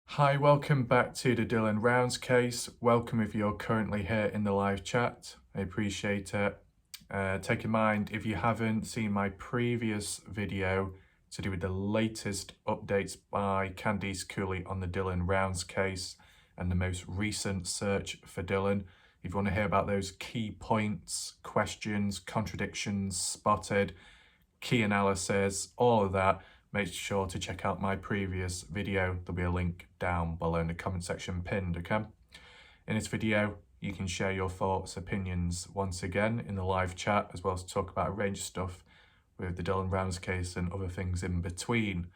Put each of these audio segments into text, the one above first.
Hi, welcome back to the Dylan Rounds case. Welcome if you're currently here in the live chat. I appreciate it. Take in mind, if you haven't seen my previous video to do with the latest updates by Candice Cooley on the Dylan Rounds case and the most recent search for Dylan, if you want to hear about those key points, questions, contradictions spotted, key analysis, all of that, make sure to check out my previous video. There'll be a link down below in the comment section pinned, okay? In this video, you can share your thoughts, opinions once again in the live chat, as well as talk about a range of stuff with the Dylan Rounds case and other things in between.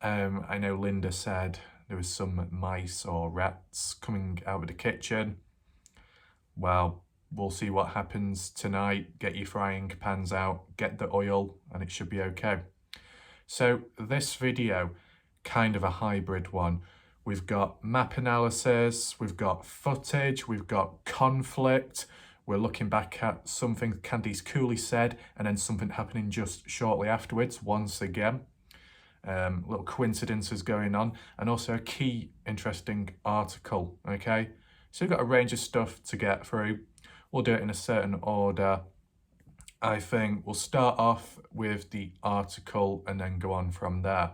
I know Linda said there was some mice or rats coming out of the kitchen. Well, we'll see what happens tonight. Get your frying pans out, get the oil, and it should be okay. So this video, kind of a hybrid one. We've got map analysis, we've got footage, we've got conflict. We're looking back at something Candice Cooley said and then something happening just shortly afterwards, once again. Little coincidences going on, and also a key interesting article, okay? So we've got a range of stuff to get through. We'll do it in a certain order. I think we'll start off with the article and then go on from there.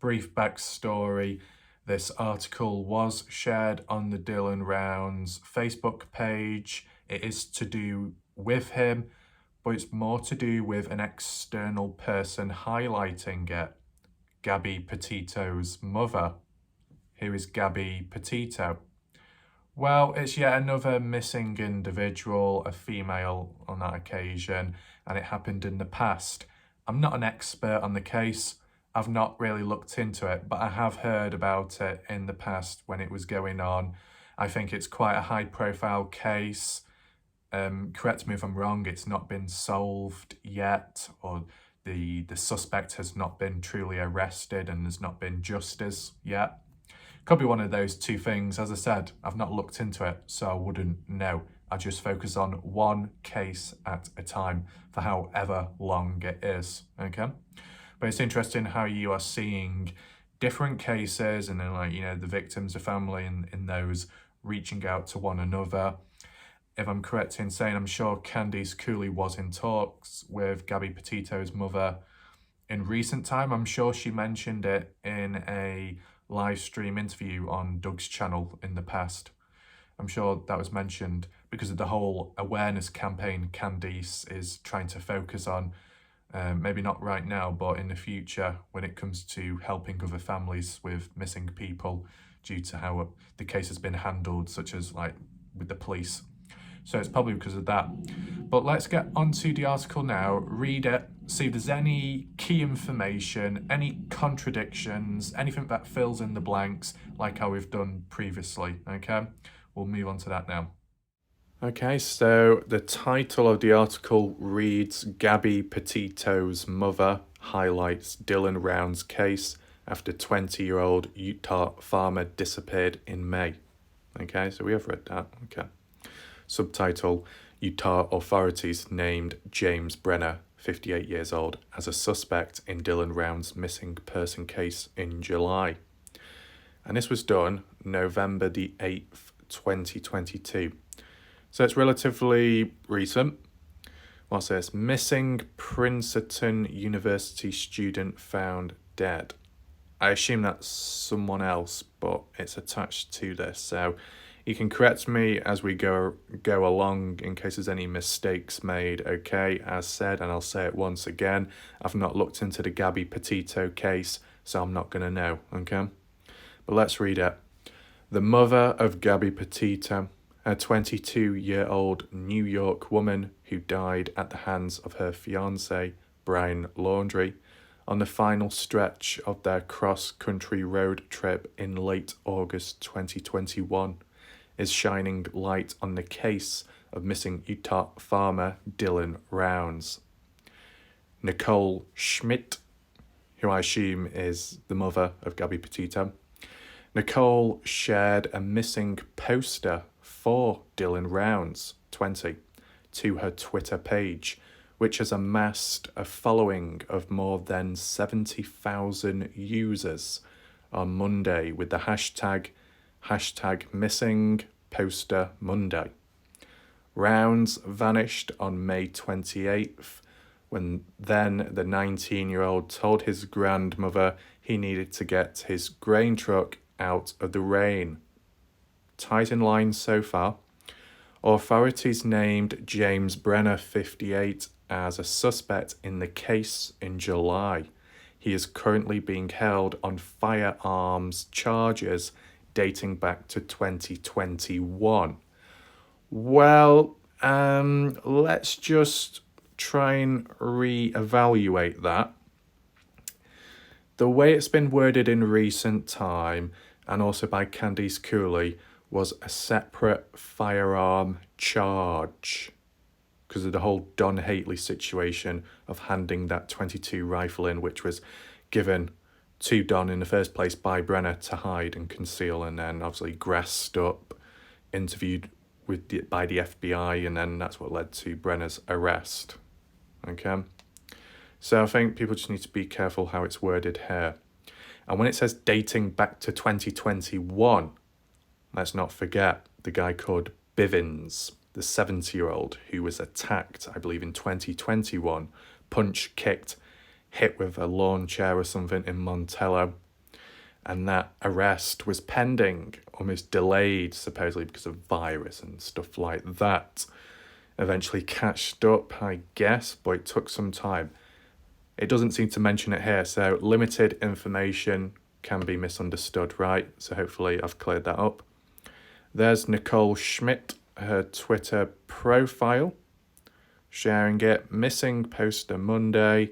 Brief backstory. This article was shared on the Dylan Rounds Facebook page. It is to do with him, but it's more to do with an external person highlighting it. Gabby Petito's mother. Who is Gabby Petito? Well, it's yet another missing individual, a female on that occasion, and it happened in the past. I'm not an expert on the case. I've not really looked into it, but I have heard about it in the past when it was going on. I think it's quite a high-profile case. Correct me if I'm wrong, it's not been solved yet, or the suspect has not been truly arrested and there's not been justice yet. Could be one of those two things. As I said, I've not looked into it, so I wouldn't know. I just focus on one case at a time for however long it is, okay? But it's interesting how you are seeing different cases and then, like, you know, the victims, the family in those reaching out to one another. If I'm correct in saying, I'm sure Candice Cooley was in talks with Gabby Petito's mother in recent time. I'm sure she mentioned it in a live stream interview on Doug's channel in the past. I'm sure that was mentioned because of the whole awareness campaign Candice is trying to focus on, maybe not right now, but in the future when it comes to helping other families with missing people due to how the case has been handled, such as like with the police. So it's probably because of that. But let's get onto the article now, read it, see if there's any key information, any contradictions, anything that fills in the blanks like how we've done previously, okay? We'll move on to that now. Okay, so the title of the article reads, Gabby Petito's mother highlights Dylan Rounds case after 20-year-old Utah farmer disappeared in May. Okay, so we have read that, okay. Subtitle, Utah authorities named James Brenner, 58 years old, as a suspect in Dylan Rounds' missing person case in July. And this was done November the 8th, 2022. So it's relatively recent. What's this? Missing Princeton University student found dead. I assume that's someone else, but it's attached to this. So you can correct me as we go along in case there's any mistakes made, okay? As said, and I'll say it once again, I've not looked into the Gabby Petito case, so I'm not going to know, okay? But let's read it. The mother of Gabby Petito, a 22-year-old New York woman who died at the hands of her fiancé, Brian Laundrie, on the final stretch of their cross-country road trip in late August 2021, is shining light on the case of missing Utah farmer Dylan Rounds. Nicole Schmidt, who I assume is the mother of Gabby Petito, Nicole shared a missing poster for Dylan Rounds, 20, to her Twitter page, which has amassed a following of more than 70,000 users on Monday with the hashtag missing poster Monday. Rounds vanished on May 28th when then the 19-year-old told his grandmother he needed to get his grain truck out of the rain. Tight in line so far. Authorities named James Brenner, 58, as a suspect in the case in July. He is currently being held on firearms charges dating back to 2021. Well, let's just try and re-evaluate that. The way it's been worded in recent time, and also by Candice Cooley, was a separate firearm charge because of the whole Don Hately situation of handing that .22 rifle in, which was given to Don in the first place by Brenner to hide and conceal, and then obviously grassed up, interviewed by the FBI, and then that's what led to Brenner's arrest. Okay, so I think people just need to be careful how it's worded here. And when it says dating back to 2021, let's not forget the guy called Bivens, the 70-year-old who was attacked, I believe, in 2021, punched, kicked, hit with a lawn chair or something in Montello. And that arrest was pending, almost delayed, supposedly because of virus and stuff like that. Eventually catched up, I guess, but it took some time. It doesn't seem to mention it here, so limited information can be misunderstood, right? So hopefully I've cleared that up. There's Nicole Schmidt, her Twitter profile, sharing it. Missing poster Monday.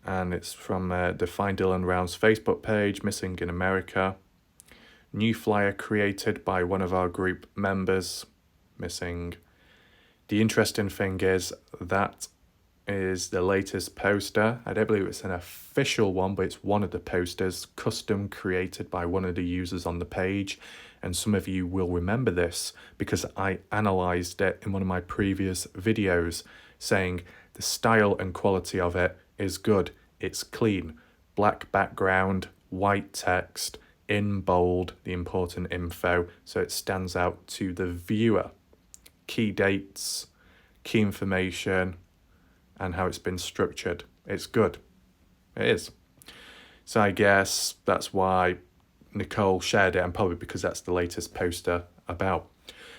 And it's from the Find Dylan Rounds Facebook page, Missing in America. New flyer created by one of our group members, missing. The interesting thing is that is the latest poster. I don't believe it's an official one, but it's one of the posters custom created by one of the users on the page. And some of you will remember this because I analysed it in one of my previous videos, saying the style and quality of it is good. It's clean. Black background, white text, in bold, the important info, so it stands out to the viewer. Key dates, key information, and how it's been structured. It's good. It is. So I guess that's why Nicole shared it, and probably because that's the latest poster about.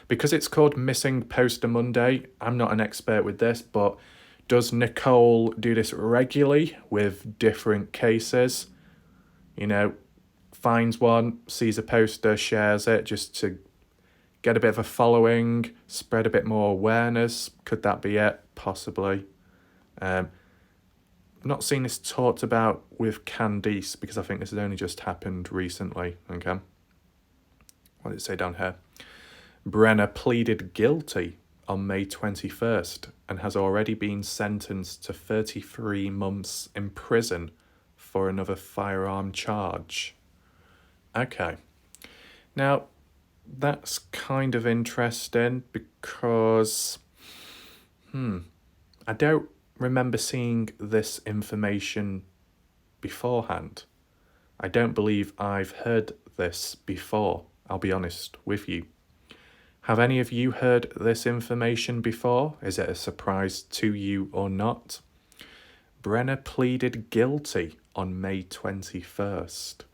Because it's called Missing Poster Monday, I'm not an expert with this, but does Nicole do this regularly with different cases? You know, finds one, sees a poster, shares it just to get a bit of a following, spread a bit more awareness. Could that be it? Possibly. Not seen this talked about with Candice because I think this has only just happened recently. Okay. What did it say down here? Brenner pleaded guilty on May 21st and has already been sentenced to 33 months in prison for another firearm charge. Okay. Now, that's kind of interesting because, I don't remember seeing this information beforehand. I don't believe I've heard this before, I'll be honest with you. Have any of you heard this information before? Is it a surprise to you or not? Brenner pleaded guilty on May 21st.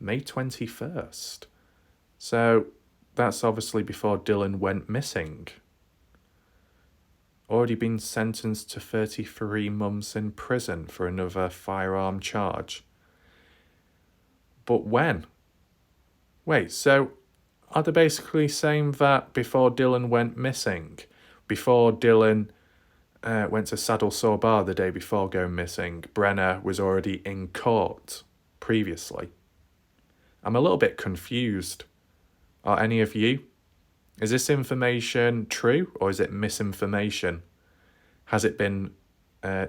May 21st. So that's obviously before Dylan went missing. Already been sentenced to 33 months in prison for another firearm charge. But when? Wait, so are they basically saying that before Dylan went missing, before Dylan went to Saddle Sore Bar the day before going missing, Brenner was already in court previously? I'm a little bit confused. Are any of you? Is this information true or is it misinformation? Has it been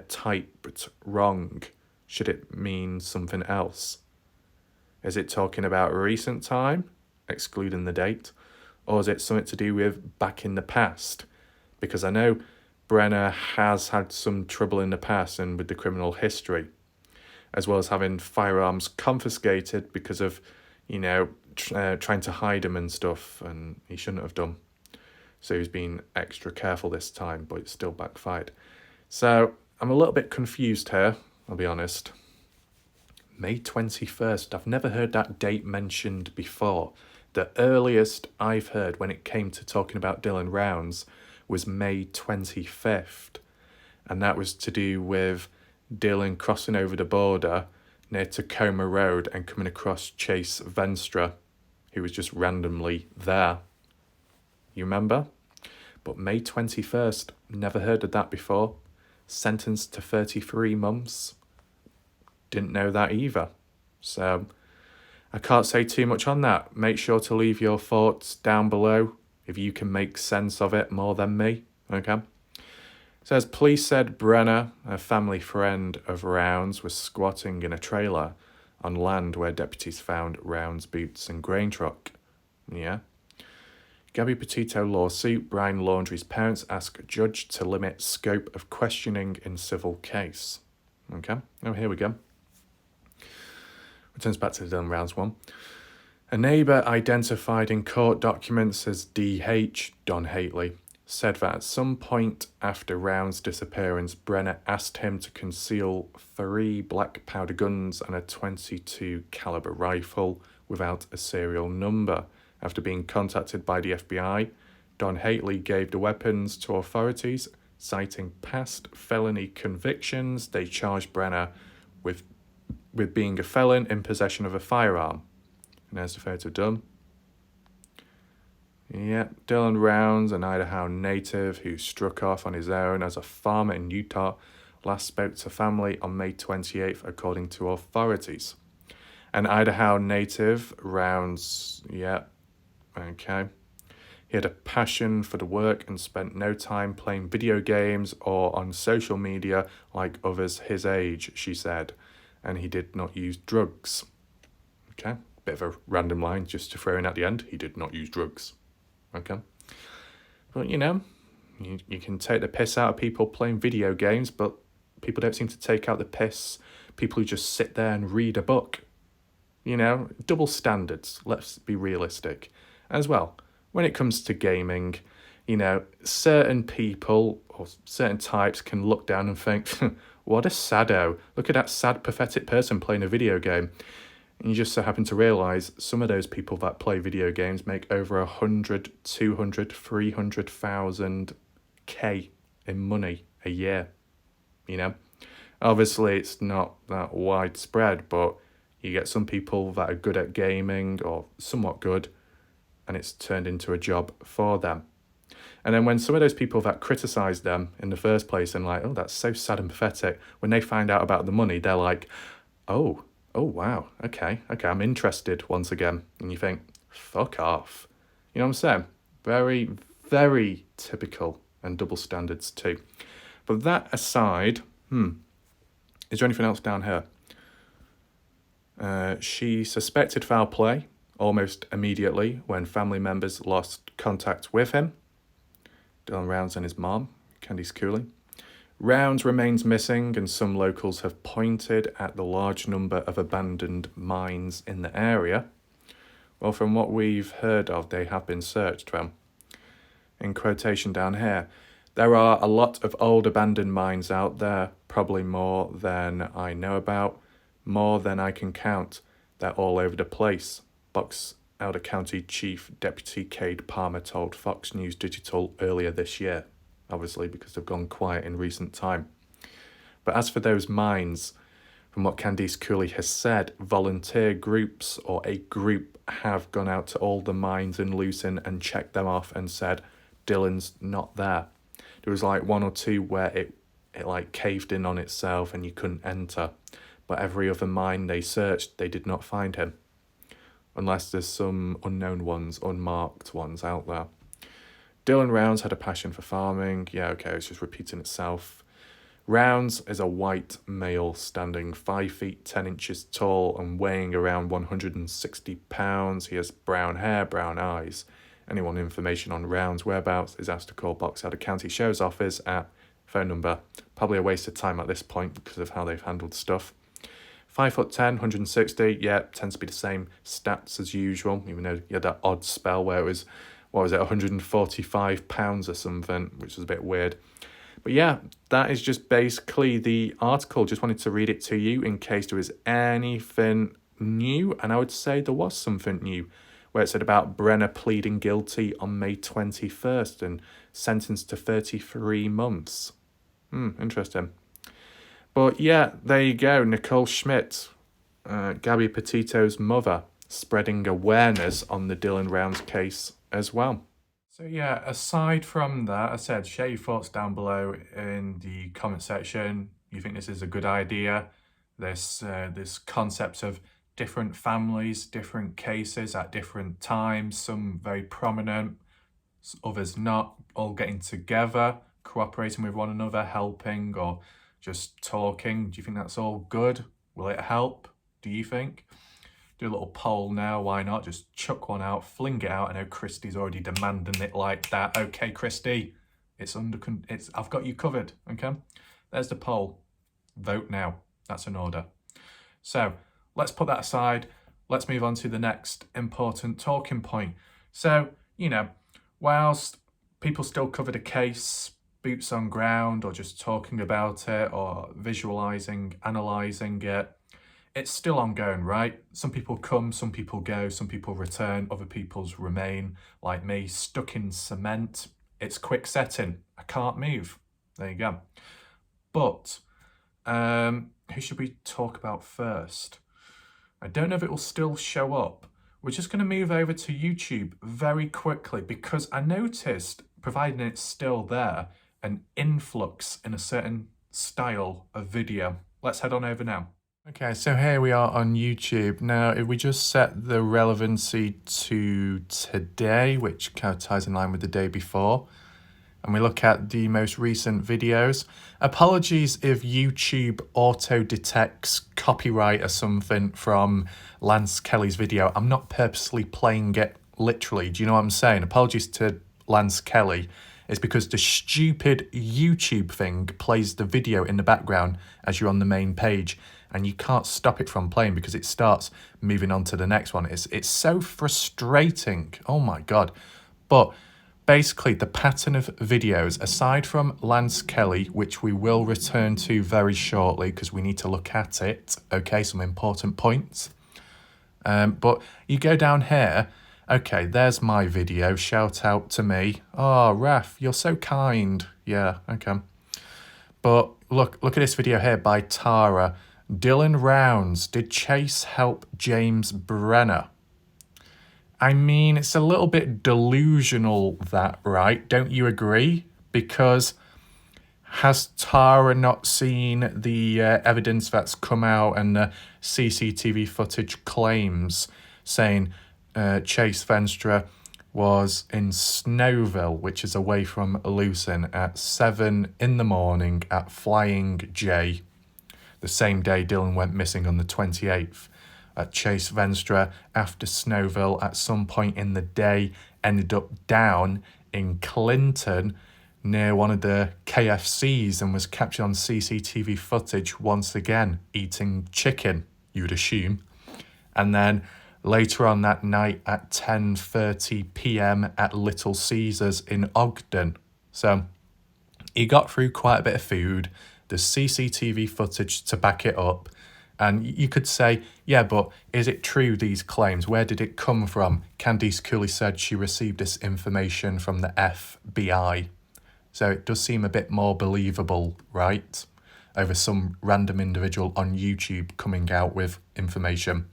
typed wrong? Should it mean something else? Is it talking about recent time, excluding the date, or is it something to do with back in the past? Because I know Brenner has had some trouble in the past and with the criminal history. as well as having firearms confiscated because of, trying to hide them and stuff, and he shouldn't have done. So he's been extra careful this time, but it's still backfired. So I'm a little bit confused here, I'll be honest. May 21st, I've never heard that date mentioned before. The earliest I've heard when it came to talking about Dylan Rounds was May 25th. And that was to do with Dylan crossing over the border near Tacoma Road and coming across Chase Venstra, who was just randomly there. You remember? But May 21st, never heard of that before. Sentenced to 33 months. Didn't know that either. So I can't say too much on that. Make sure to leave your thoughts down below if you can make sense of it more than me. Okay? Says police said Brenner, a family friend of Rounds, was squatting in a trailer on land where deputies found Rounds' boots and grain truck. Yeah. Gabby Petito lawsuit. Brian Laundrie's parents ask judge to limit scope of questioning in civil case. Okay. Oh, here we go. Returns back to the Dylan Rounds one. A neighbour identified in court documents as D.H. Don Hately said that at some point after Rounds' disappearance, Brenner asked him to conceal 3 black powder guns and a .22 caliber rifle without a serial number. After being contacted by the FBI, Don Hately gave the weapons to authorities, citing past felony convictions. They charged Brenner with being a felon in possession of a firearm. And there's the photo done. Yeah, Dylan Rounds, an Idaho native who struck off on his own as a farmer in Utah, last spoke to family on May 28th, according to authorities. An Idaho native, Rounds, yeah, okay. He had a passion for the work and spent no time playing video games or on social media like others his age, she said. And he did not use drugs. Okay, bit of a random line just to throw in at the end. He did not use drugs. Okay. But, you can take the piss out of people playing video games, but people don't seem to take out the piss. People who just sit there and read a book. Double standards. Let's be realistic. As well, when it comes to gaming, certain people or certain types can look down and think, what a saddo. Look at that sad, pathetic person playing a video game. And you just so happen to realise some of those people that play video games make over 100, 200, 300,000 K in money a year. Obviously it's not that widespread, but you get some people that are good at gaming or somewhat good, and it's turned into a job for them. And then when some of those people that criticise them in the first place and like, oh, that's so sad and pathetic, when they find out about the money, they're like, oh wow, okay, I'm interested once again. And you think, fuck off. You know what I'm saying? Very, very typical and double standards too. But that aside, is there anything else down here? She suspected foul play almost immediately when family members lost contact with him. Dylan Rounds and his mom, Candice Cooley. Rounds remains missing, and some locals have pointed at the large number of abandoned mines in the area. Well, from what we've heard of, they have been searched. Well, in quotation down here, there are a lot of old abandoned mines out there, probably more than I know about, more than I can count. They're all over the place, Bucks Elder County Chief Deputy Cade Palmer told Fox News Digital earlier this year. Obviously because they've gone quiet in recent time. But as for those mines, from what Candice Cooley has said, volunteer groups or a group have gone out to all the mines in Lucin and checked them off and said, Dylan's not there. There was like 1 or 2 where it like caved in on itself and you couldn't enter. But every other mine they searched, they did not find him. Unless there's some unknown ones, unmarked ones out there. Dylan Rounds had a passion for farming. Yeah, okay, it's just repeating itself. Rounds is a white male standing 5 feet 10 inches tall and weighing around 160 pounds. He has brown hair, brown eyes. Anyone with information on Rounds' whereabouts is asked to call Box Elder County Sheriff's Office at phone number. Probably a waste of time at this point because of how they've handled stuff. 5'10", 160, yeah, tends to be the same stats as usual, even though he had that odd spell where it was, what was it, 145 pounds or something, which was a bit weird. But yeah, that is just basically the article. Just wanted to read it to you in case there was anything new. And I would say there was something new, where it said about Brenner pleading guilty on May 21st and sentenced to 33 months. Interesting. But yeah, there you go. Nicole Schmidt, Gabby Petito's mother, spreading awareness on the Dylan Rounds case as well. So yeah, aside from that, I said, share your thoughts down below in the comment section. You think this is a good idea? This concept of different families, different cases at different times, some very prominent, others not, all getting together, cooperating with one another, helping or just talking. Do you think that's all good? Will it help? Do you think? Do a little poll now, why not? Just chuck one out, fling it out. I know Christy's already demanding it like that. Okay, Christy, I've got you covered, okay? There's the poll. Vote now. That's an order. So let's put that aside. Let's move on to the next important talking point. So, whilst people still cover the case, boots on ground, or just talking about it, or visualising, analysing it, it's still ongoing, right? Some people come, some people go, some people return, other people's remain, like me, stuck in cement. It's quick setting. I can't move. There you go. But who should we talk about first? I don't know if it will still show up. We're just going to move over to YouTube very quickly because I noticed, providing it's still there, an influx in a certain style of video. Let's head on over now. Okay, so here we are on YouTube. Now, if we just set the relevancy to today, which kind of ties in line with the day before, and we look at the most recent videos. Apologies if YouTube auto-detects copyright or something from Lance Kelly's video. I'm not purposely playing it literally. Do you know what I'm saying? Apologies to Lance Kelly. It's because the stupid YouTube thing plays the video in the background as you're on the main page, and you can't stop it from playing because it starts moving on to the next one. It's so frustrating. Oh my God. But basically, the pattern of videos, aside from Lance Kelly, which we will return to very shortly because we need to look at it, okay, some important points. But you go down here, okay, there's my video, shout out to me. Oh, Raf, you're so kind. Yeah, okay. But look at this video here by Tara. Dylan Rounds, did Chase help James Brenner? I mean, it's a little bit delusional that, right? Don't you agree? Because has Tara not seen the evidence that's come out and the CCTV footage claims saying Chase Venstra was in Snowville, which is away from Lucin, at 7 in the morning at Flying J, the same day Dylan went missing on the 28th. Chase Venstra, after Snowville, at some point in the day, ended up down in Clinton near one of the KFCs and was captured on CCTV footage once again eating chicken, you'd assume. And then later on that night at 10:30 p.m. at Little Caesars in Ogden. So he got through quite a bit of food. There's CCTV footage to back it up. And you could say, yeah, but is it true, these claims? Where did it come from? Candice Cooley said she received this information from the FBI. So it does seem a bit more believable, right? Over some random individual on YouTube coming out with information.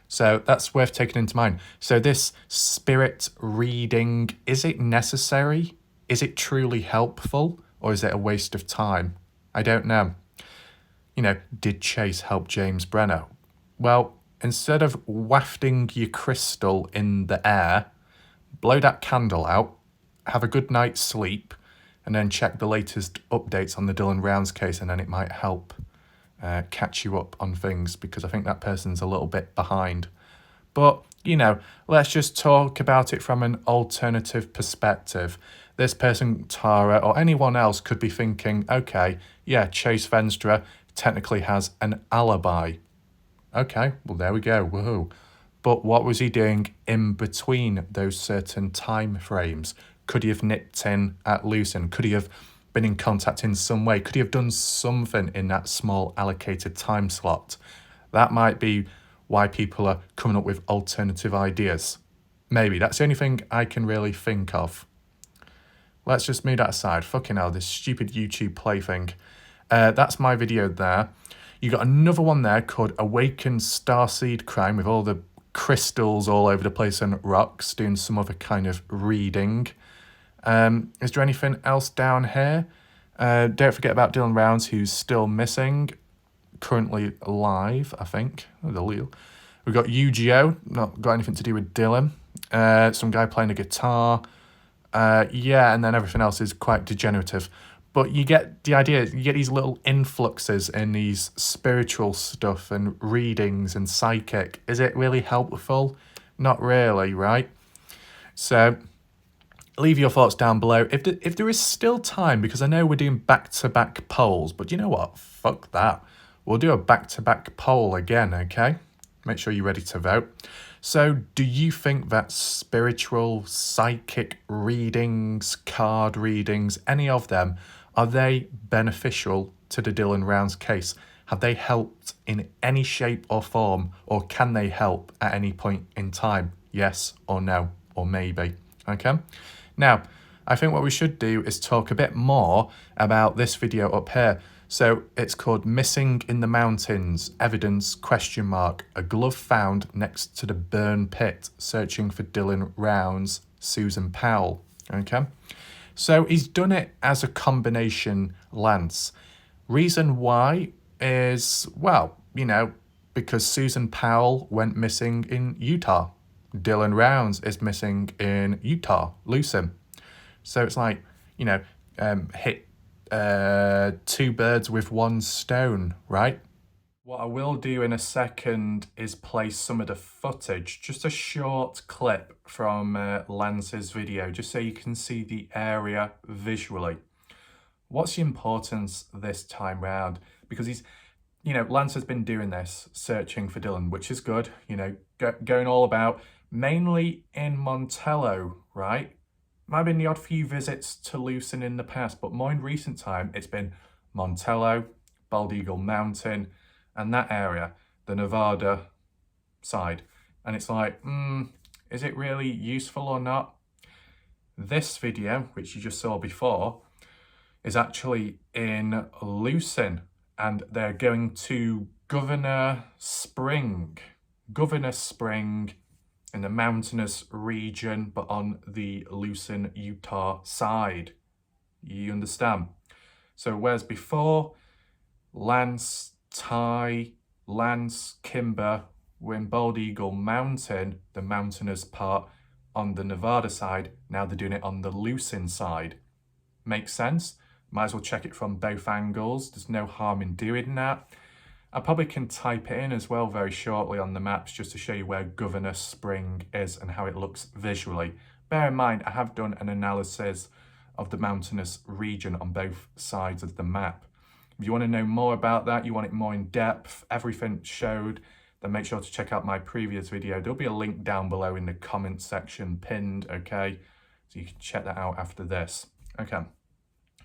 So that's worth taking into mind. So this spirit reading, is it necessary? Is it truly helpful? Or is it a waste of time? I don't know. Did Chase help James Brenner? Well, instead of wafting your crystal in the air, blow that candle out, have a good night's sleep, and then check the latest updates on the Dylan Rounds case, and then it might help catch you up on things, because I think that person's a little bit behind. But, let's just talk about it from an alternative perspective. This person, Tara, or anyone else could be thinking, okay, yeah, Chase Venstra technically has an alibi. Okay, well, there we go. Woohoo. But what was he doing in between those certain time frames? Could he have nipped in at Lucin? Could he have been in contact in some way? Could he have done something in that small allocated time slot? That might be why people are coming up with alternative ideas. Maybe. That's the only thing I can really think of. Let's just move that aside. Fucking hell, this stupid YouTube play thing. That's my video there. You got another one there called Awakened Starseed Crime with all the crystals all over the place and rocks, doing some other kind of reading. Is there anything else down here? Don't forget about Dylan Rounds, who's still missing. Currently alive, I think. We've got Yu-Gi-Oh! Not got anything to do with Dylan. Some guy playing a guitar. Yeah, and then everything else is quite degenerative. But you get the idea. You get these little influxes in these spiritual stuff and readings and psychic. Is it really helpful? Not really, right? So leave your thoughts down below. If there is still time, because I know we're doing back-to-back polls, but you know what? Fuck that. We'll do a back-to-back poll again, okay? Make sure you're ready to vote. So do you think that spiritual, psychic readings, card readings, any of them, are they beneficial to the Dylan Rounds case? Have they helped in any shape or form, or can they help at any point in time? Yes or no, or maybe, okay? Now, I think what we should do is talk a bit more about this video up here. So it's called Missing in the Mountains, Evidence, ? A glove found next to the burn pit, searching for Dylan Rounds, Susan Powell, okay? So he's done it as a combination lance. Reason why is, well, you know, because Susan Powell went missing in Utah. Dylan Rounds is missing in Utah, Lucin. So it's like, you know, hit two birds with one stone, right? What I will do in a second is play some of the footage, just a short clip from Lance's video, just so you can see the area visually. What's the importance this time round? Because he's, you know, Lance has been doing this, searching for Dylan, which is good, you know, going all about, mainly in Montello, right? Might have been the odd few visits to Lucin in the past, but more in recent time, it's been Montello, Bald Eagle Mountain, and that area, the Nevada side. And it's like, is it really useful or not? This video, which you just saw before, is actually in Lucin, and they're going to Governor Spring in the mountainous region, but on the Lucin, Utah side. You understand? So whereas before, Lance, Ty, Lance, Kimber were in Bald Eagle Mountain, the mountainous part on the Nevada side, now they're doing it on the Lucin side. Makes sense? Might as well check it from both angles. There's no harm in doing that. I probably can type it in as well very shortly on the maps just to show you where Governor Spring is and how it looks visually. Bear in mind, I have done an analysis of the mountainous region on both sides of the map. If you want to know more about that, you want it more in depth, everything showed, then make sure to check out my previous video. There'll be a link down below in the comment section pinned, okay? So you can check that out after this. Okay.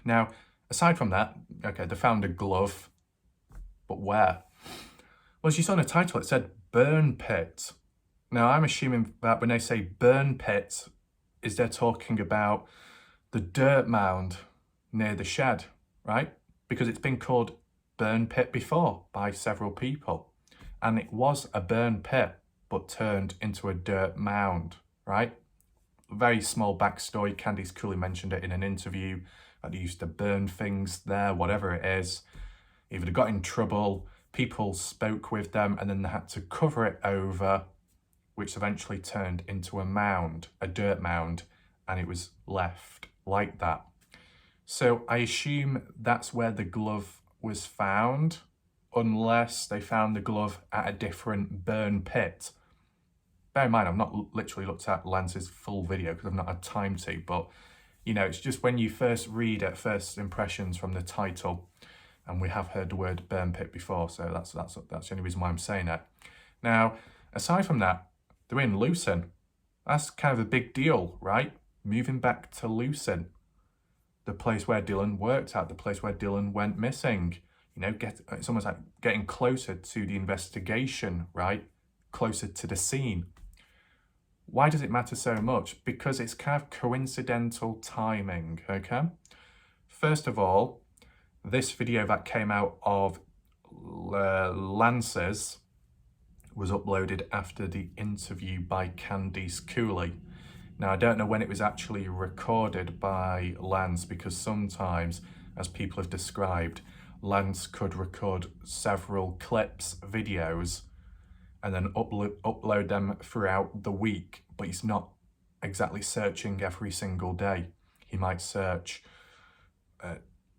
Now, aside from that, okay, they found a glove. But where? Well, as you saw in the title, it said burn pit. Now, I'm assuming that when they say burn pit, is they're talking about the dirt mound near the shed, right? Because it's been called burn pit before by several people. And it was a burn pit, but turned into a dirt mound, right? Very small backstory. Candice Cooley mentioned it in an interview, that they used to burn things there, whatever it is. Either they got in trouble, people spoke with them, and then they had to cover it over, which eventually turned into a mound, a dirt mound, and it was left like that. So I assume that's where the glove was found, unless they found the glove at a different burn pit. Bear in mind, I've not literally looked at Lance's full video because I've not had time to, but you know, it's just when you first read at first impressions from the title, And we have heard the word burn pit before, so that's the only reason why I'm saying it. Now, aside from that, they're in Lucin. That's kind of a big deal, right? Moving back to Lucin, the place where Dylan worked at, the place where Dylan went missing. You know, it's almost like getting closer to the investigation, right? Closer to the scene. Why does it matter so much? Because it's kind of coincidental timing, okay? First of all, this video that came out of Lance's was uploaded after the interview by Candice Cooley. Now, I don't know when it was actually recorded by Lance, because sometimes, as people have described, Lance could record several clips, videos, and then upload them throughout the week, but he's not exactly searching every single day. He might search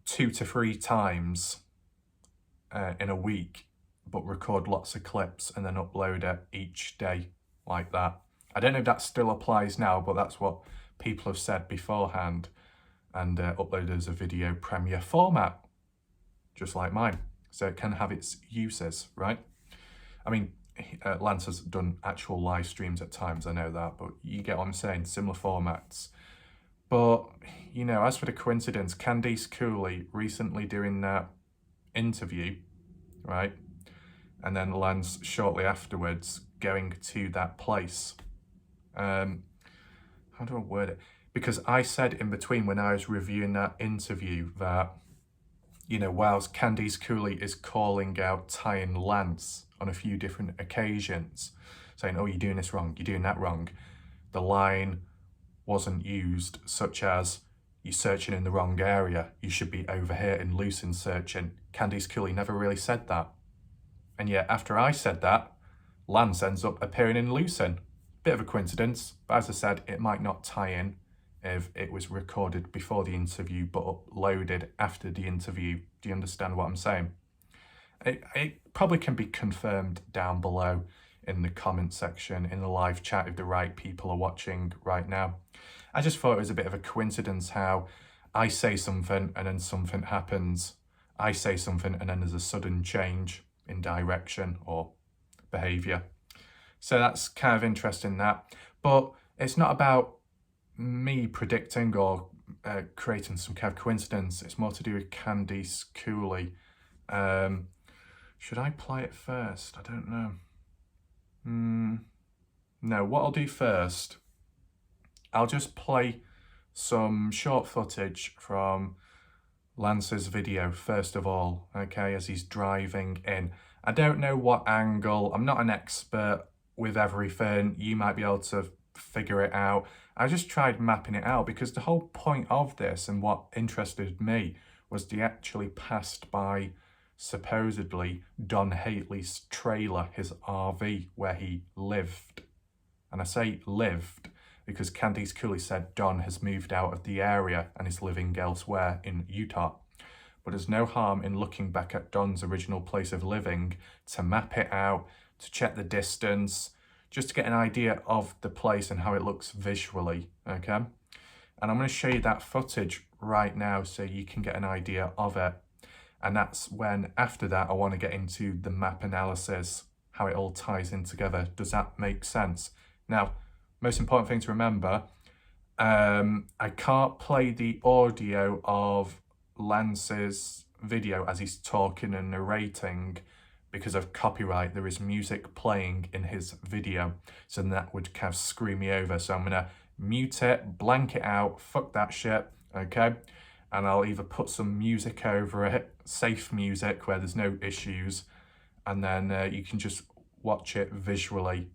2 to 3 times in a week, but record lots of clips and then upload it each day like that. I don't know if that still applies now, but that's what people have said beforehand, and uploaded as a video premiere format, just like mine. So it can have its uses, right? I mean, Lance has done actual live streams at times, I know that, but you get what I'm saying, similar formats. But, you know, as for the coincidence, Candice Cooley recently doing that interview, right? And then Lance shortly afterwards going to that place. How do I word it? Because I said in between when I was reviewing that interview that, you know, whilst Candice Cooley is calling out Ty and Lance on a few different occasions, saying, oh, you're doing this wrong, you're doing that wrong, the line wasn't used, such as, you're searching in the wrong area, you should be over here in Lucin searching. Candice Cooley never really said that. And yet, after I said that, Lance ends up appearing in Lucin. Bit of a coincidence, but as I said, it might not tie in if it was recorded before the interview but uploaded after the interview. Do you understand what I'm saying? It probably can be confirmed down below in the comment section, in the live chat, if the right people are watching right now. I just thought it was a bit of a coincidence how I say something and then something happens. I say something and then there's a sudden change in direction or behaviour. So that's kind of interesting, that. But it's not about me predicting or creating some kind of coincidence. It's more to do with Candice Cooley. Should I play it first? I don't know. No, what I'll do first, I'll just play some short footage from Lance's video first of all, okay, as he's driving in. I don't know what angle, I'm not an expert with everything, you might be able to figure it out. I just tried mapping it out because the whole point of this and what interested me was they actually passed by supposedly Don Haley's trailer, his RV, where he lived. And I say lived because Candice Cooley said Don has moved out of the area and is living elsewhere in Utah. But there's no harm in looking back at Don's original place of living to map it out, to check the distance, just to get an idea of the place and how it looks visually, okay? And I'm going to show you that footage right now so you can get an idea of it. And that's when, after that, I want to get into the map analysis, how it all ties in together. Does that make sense? Now, most important thing to remember, I can't play the audio of Lance's video as he's talking and narrating because of copyright. There is music playing in his video, so that would kind of screw me over. So I'm going to mute it, blank it out, fuck that shit, okay? And I'll either put some music over it, safe music where there's no issues, and then you can just watch it visually.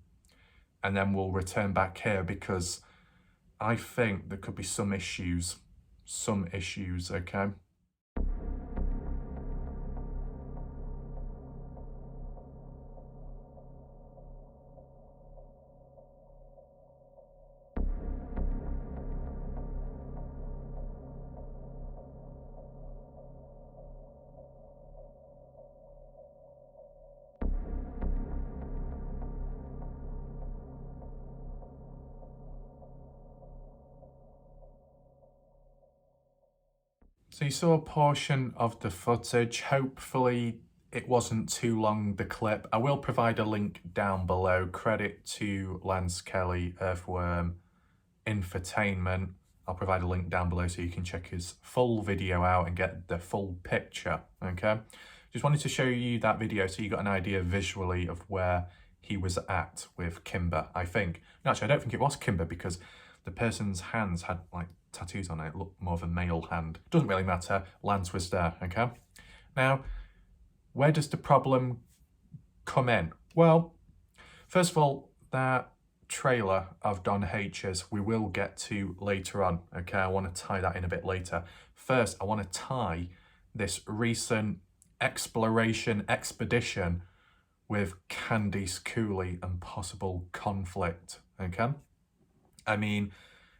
And then we'll return back here because I think there could be some issues, okay? So you saw a portion of the footage. Hopefully it wasn't too long, the clip. I will provide a link down below. Credit to Lance Kelly, Earthworm Infotainment. I'll provide a link down below so you can check his full video out and get the full picture, okay? Just wanted to show you that video so you got an idea visually of where he was at with Kimber, I think. No, actually, I don't think it was Kimber because the person's hands had like tattoos on it. It looked more of a male hand. Doesn't really matter. Lance was there, okay? Now, where does the problem come in? Well, first of all, that trailer of Don H's we will get to later on, okay? I want to tie that in a bit later. First, I want to tie this recent expedition with Candice Cooley and possible conflict, okay? I mean,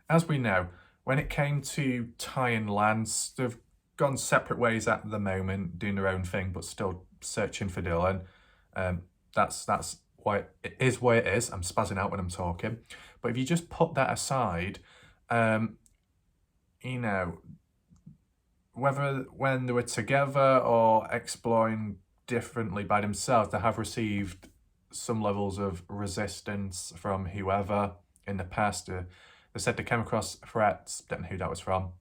as we know, when it came to Ty and Lance, they've gone separate ways at the moment, doing their own thing, but still searching for Dylan. That's why it is what it is. I'm spazzing out when I'm talking. But if you just put that aside, you know, whether when they were together or exploring differently by themselves, they have received some levels of resistance from whoever in the past. They said they came across threats, don't know who that was from.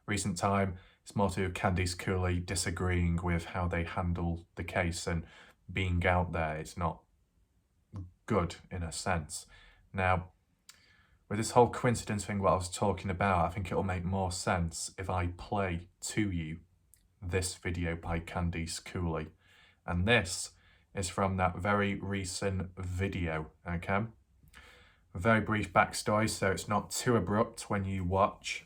Recent time, it's more to Candice Cooley disagreeing with how they handle the case and being out there. It's not good in a sense. Now, with this whole coincidence thing, what I was talking about, I think it'll make more sense if I play to you this video by Candice Cooley. And this is from that very recent video, okay? A very brief backstory, so it's not too abrupt when you watch.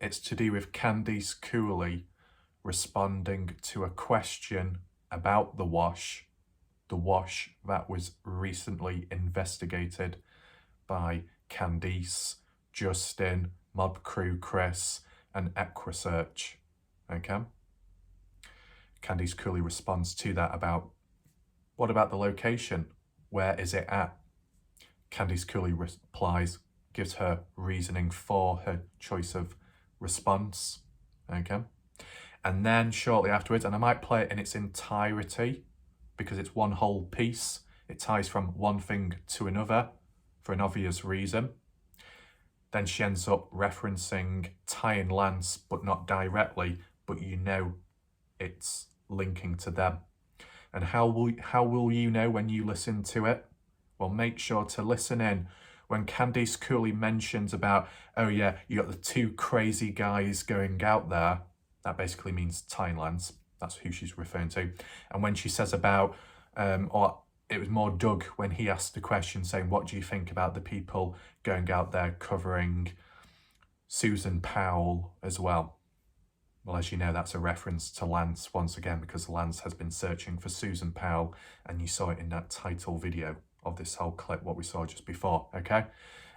It's to do with Candice Cooley responding to a question about the wash that was recently investigated by Candice, Justin, Mob Crew Chris, and Equisearch, okay? Candice Cooley responds to that about, what about the location? Where is it at? Candice Cooley replies, gives her reasoning for her choice of response, okay? And then shortly afterwards, and I might play it in its entirety because it's one whole piece. It ties from one thing to another for an obvious reason. Then she ends up referencing Ty and Lance, but not directly, but you know it's linking to them. And how will you know when you listen to it? Well, make sure to listen in when Candice Cooley mentions about, oh yeah, you got the two crazy guys going out there. That basically means Ty and Lance. That's who she's referring to. And when she says about, or it was more Doug when he asked the question saying, what do you think about the people going out there covering Susan Powell as well? Well, as you know, that's a reference to Lance once again, because Lance has been searching for Susan Powell, and you saw it in that title video of this whole clip, what we saw just before, okay?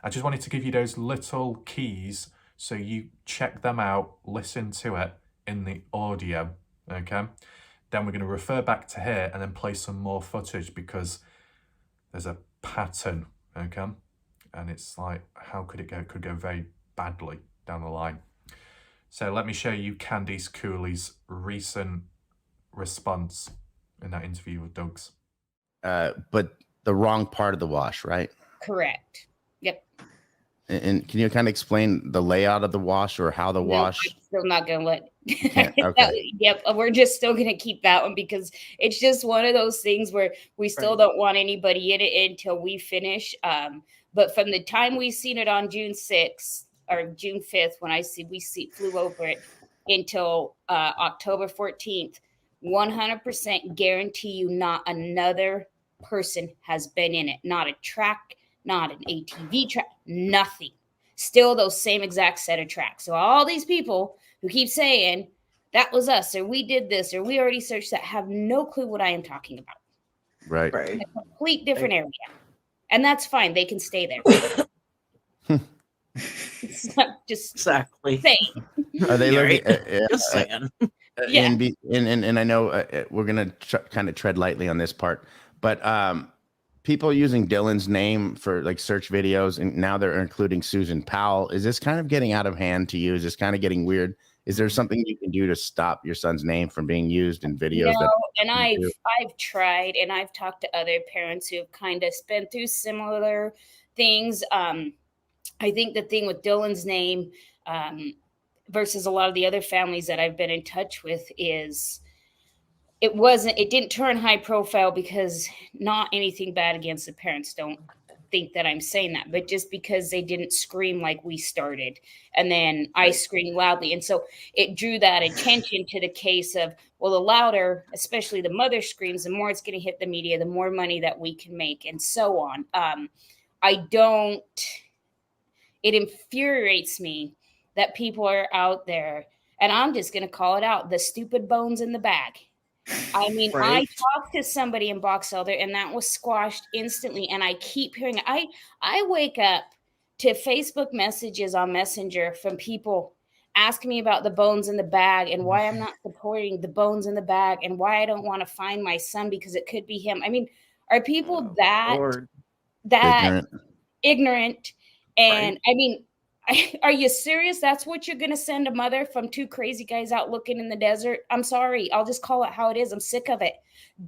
I just wanted to give you those little keys so you check them out, listen to it in the audio, okay? Then we're going to refer back to here and then play some more footage because there's a pattern, okay? And it's like, how could it go? It could go very badly down the line. So let me show you Candice Cooley's recent response in that interview with Doug's. But the wrong part of the wash, right? Correct. Yep. And can you kind of explain the layout of the wash or how the wash? I'm still not going to let. Okay. Yep. We're just still going to keep that one because it's just one of those things where we still don't want anybody in it until we finish. But from the time we seen it on June 6th or June 5th, when we flew over it until October 14th, 100% guarantee you not another person has been in it. Not a track, not an ATV track, nothing. Still those same exact set of tracks. So all these people who keep saying that was us or we did this or we already searched that have no clue what I am talking about. Right. A complete different area. And that's fine. They can stay there. It's not just exactly saying. Are they looking? just saying. Yeah. And I know we're gonna kind of tread lightly on this part, but people using Dylan's name for like search videos, and now they're including Susan Powell. Is this kind of getting out of hand to you? Is this kind of getting weird? Is there something you can do to stop your son's name from being used in videos No, that and I've tried, and I've talked to other parents who have kind of been through similar things. I think the thing with Dylan's name versus a lot of the other families that I've been in touch with is it didn't turn high profile because not anything bad against the parents. Don't think that I'm saying that, but just because they didn't scream like we started. And then I screamed loudly. And so it drew that attention to the case of, well, the louder, especially the mother screams, the more it's going to hit the media, the more money that we can make, and so on. It infuriates me that people are out there, and I'm just going to call it out, the stupid bones in the bag. I mean, I Right. talked to somebody in Box Elder and that was squashed instantly. And I keep hearing it. I wake up to Facebook messages on Messenger from people asking me about the bones in the bag and why I'm not supporting the bones in the bag and why I don't want to find my son because it could be him. I mean, are people that Lord. Ignorant. ignorant? And Right. I mean, are you serious? That's what you're going to send a mother from two crazy guys out looking in the desert? I'm sorry. I'll just call it how it is. I'm sick of it.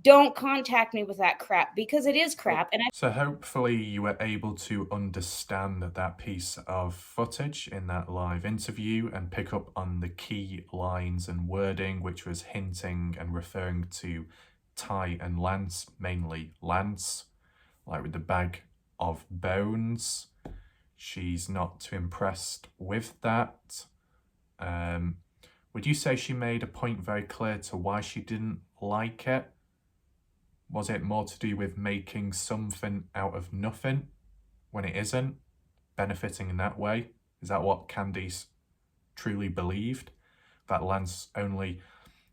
Don't contact me with that crap because it is crap. And So hopefully you were able to understand that piece of footage in that live interview and pick up on the key lines and wording, which was hinting and referring to Ty and Lance, mainly Lance, like with the bag of bones. She's not too impressed with that. Would you say she made a point very clear to why she didn't like it? Was it more to do with making something out of nothing when it isn't, benefiting in that way? Is that what Candice truly believed? That Lance only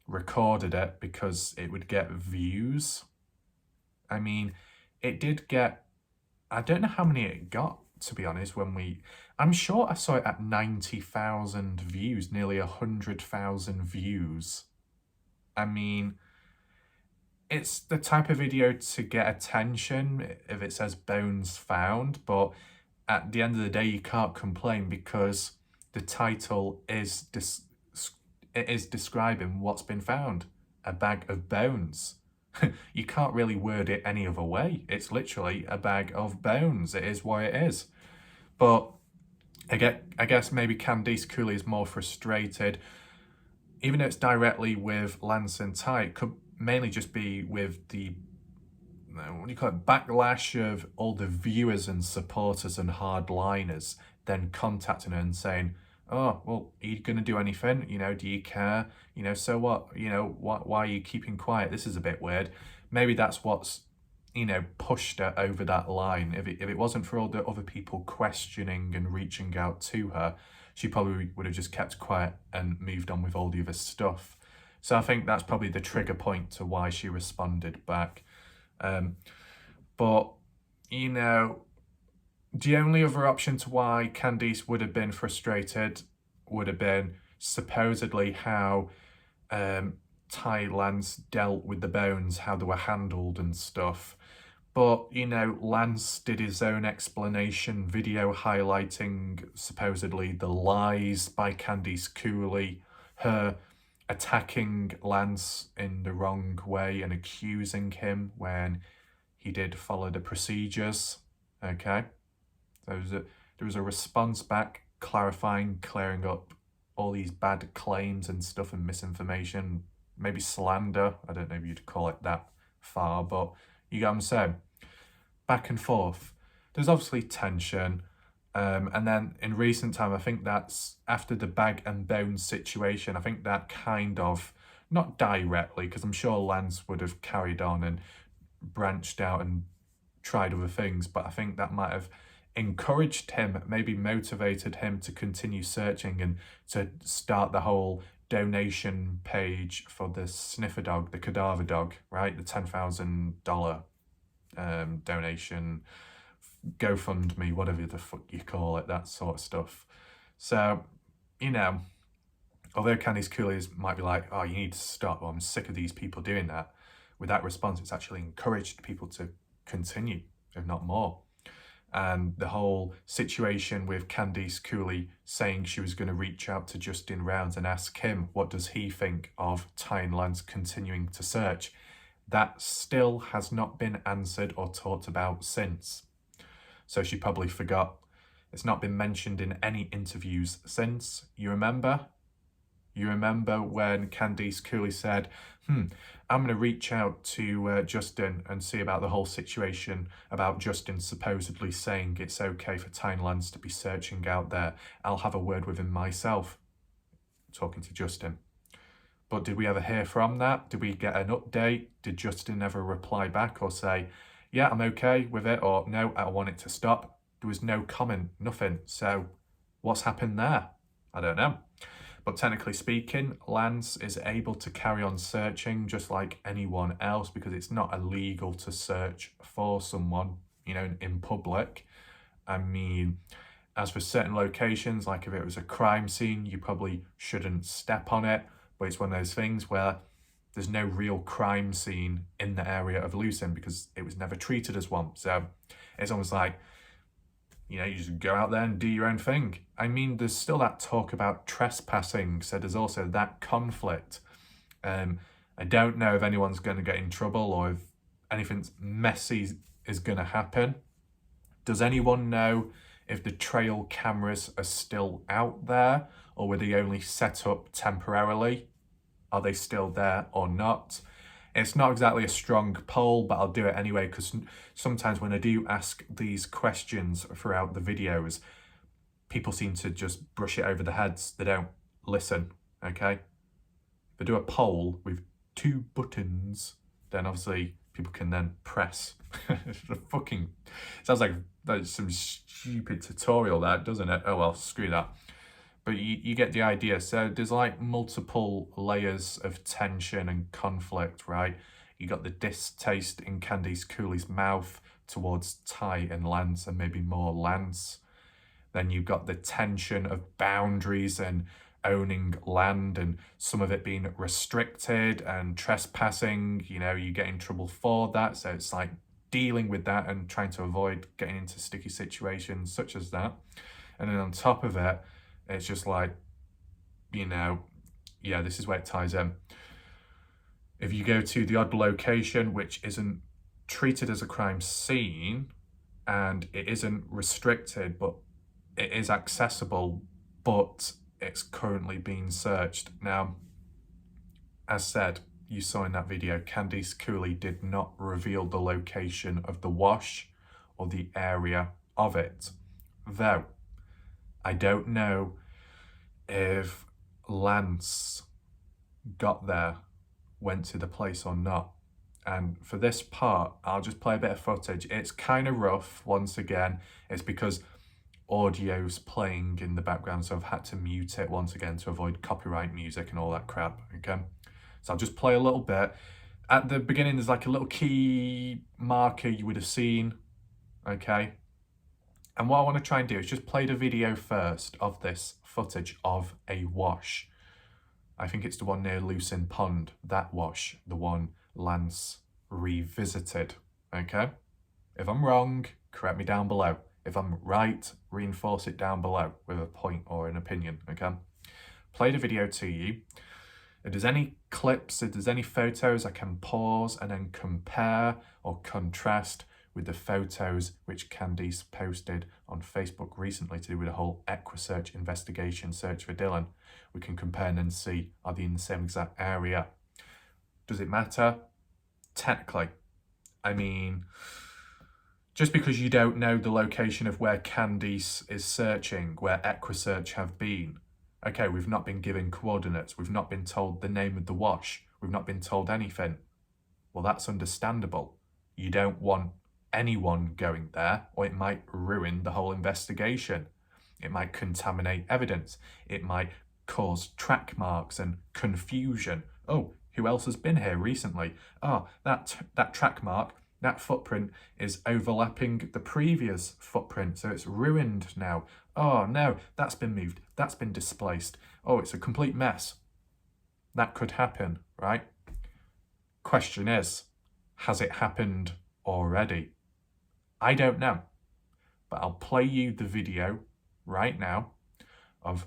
recorded it because it would get views? I mean, it did get, I don't know how many it got, to be honest, I'm sure I saw it at 90,000 views, nearly 100,000 views. I mean, it's the type of video to get attention if it says bones found, but at the end of the day, you can't complain because the title is describing what's been found, a bag of bones. You can't really word it any other way. It's literally a bag of bones. It is what it is. But I guess maybe Candice Cooley is more frustrated. Even though it's directly with Lance and Ty, it could mainly just be with the, what do you call it, backlash of all the viewers and supporters and hardliners then contacting her and saying, oh, well, are you going to do anything? You know, do you care? You know, so what? You know, why are you keeping quiet? This is a bit weird. Maybe that's what's, you know, pushed her over that line. If it wasn't for all the other people questioning and reaching out to her, she probably would have just kept quiet and moved on with all the other stuff. So I think that's probably the trigger point to why she responded back. But, you know, the only other option to why Candice would have been frustrated would have been supposedly how Ty Lance dealt with the bones, how they were handled and stuff. But, you know, Lance did his own explanation video highlighting supposedly the lies by Candice Cooley, her attacking Lance in the wrong way and accusing him when he did follow the procedures. Okay? There was a response back clarifying, clearing up all these bad claims and stuff and misinformation, maybe slander. I don't know if you'd call it that far, but you get what I'm saying? Back and forth. There's obviously tension. And then in recent time, I think that's after the bag and bones situation, I think that kind of, not directly, because I'm sure Lance would have carried on and branched out and tried other things, but I think that might have encouraged him, maybe motivated him to continue searching and to start the whole donation page for the sniffer dog, the cadaver dog, right? The $10,000 donation, GoFundMe, whatever the fuck you call it, that sort of stuff. So, you know, although Candice Cooley might be like, oh, you need to stop, I'm sick of these people doing that, with that response, it's actually encouraged people to continue, if not more. and the whole situation with Candice Cooley saying she was going to reach out to Justin Rounds and ask him what does he think of Ty and Lance continuing to search. That still has not been answered or talked about since. So she probably forgot. It's not been mentioned in any interviews since. You remember? You remember when Candice Cooley said, I'm going to reach out to Justin and see about the whole situation about Justin supposedly saying it's okay for Ty and Lance to be searching out there. I'll have a word with him myself, talking to Justin. But did we ever hear from that? Did we get an update? Did Justin ever reply back or say, yeah, I'm okay with it, or no, I want it to stop? There was no comment, nothing. So what's happened there? I don't know. But technically speaking, Lance is able to carry on searching just like anyone else because it's not illegal to search for someone, you know, in public. I mean, as for certain locations, like if it was a crime scene, you probably shouldn't step on it. But it's one of those things where there's no real crime scene in the area of Lucin because it was never treated as one. So it's almost like, you know, you just go out there and do your own thing. I mean, there's still that talk about trespassing, so there's also that conflict. I don't know if anyone's going to get in trouble or if anything messy is going to happen. Does anyone know if the trail cameras are still out there or were they only set up temporarily? Are they still there or not? It's not exactly a strong poll, but I'll do it anyway because sometimes when I do ask these questions throughout the videos, people seem to just brush it over their heads. They don't listen, okay? If I do a poll with 2 buttons, then obviously people can then press. Sounds like that's some stupid tutorial that, doesn't it? Oh well, screw that. But you get the idea. So there's like multiple layers of tension and conflict, right? You got the distaste in Candice Cooley's mouth towards Ty and Lance and maybe more Lance. Then you've got the tension of boundaries and owning land and some of it being restricted and trespassing. You know, you get in trouble for that. So it's like dealing with that and trying to avoid getting into sticky situations such as that. And then on top of it, it's just like, you know, yeah, this is where it ties in. If you go to the odd location, which isn't treated as a crime scene and it isn't restricted, but it is accessible, but it's currently being searched. Now, as said, you saw in that video, Candice Cooley did not reveal the location of the wash or the area of it. Though, I don't know if Lance got there, went to the place or not. And for this part, I'll just play a bit of footage. It's kind of rough, once again. It's because audio's playing in the background, so I've had to mute it once again to avoid copyright music and all that crap, okay? So I'll just play a little bit. At the beginning, there's like a little key marker you would have seen, okay? And what I want to try and do is just play the video first of this footage of a wash. I think it's the one near Lucin Pond, that wash, the one Lance revisited, okay? If I'm wrong, correct me down below. If I'm right, reinforce it down below with a point or an opinion, okay? Play the video to you. If there's any clips, if there's any photos, I can pause and then compare or contrast with the photos which Candice posted on Facebook recently to do with the whole EquiSearch investigation search for Dylan. We can compare and then see, are they in the same exact area? Does it matter? Technically. I mean, just because you don't know the location of where Candice is searching, where EquiSearch have been, okay, we've not been given coordinates, we've not been told the name of the wash, we've not been told anything. Well, that's understandable. You don't want anyone going there, or it might ruin the whole investigation. It might contaminate evidence. It might cause track marks and confusion. Oh, who else has been here recently? Oh, that track mark, that footprint is overlapping the previous footprint, so it's ruined now. Oh no, that's been moved, that's been displaced. Oh, it's a complete mess. That could happen, right? Question is, has it happened already? I don't know. but I'll play you the video right now of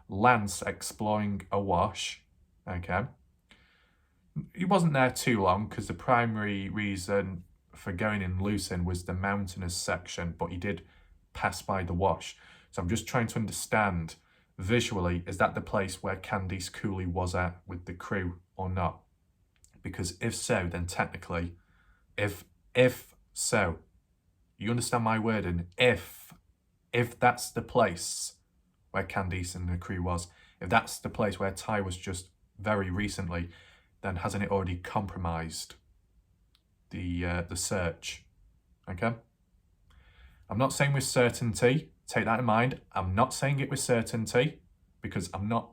Lance exploring a wash, okay? He wasn't there too long because the primary reason for going in Lucin was the mountainous section, but he did pass by the wash. So I'm just trying to understand visually, is that the place where Candice Cooley was at with the crew or not? Because if so, then technically, if so, you understand my wording, if that's the place where Candice and the crew was, if that's the place where Ty was just very recently, then hasn't it already compromised the search? Okay? I'm not saying with certainty, take that in mind. I'm not saying it with certainty because I'm not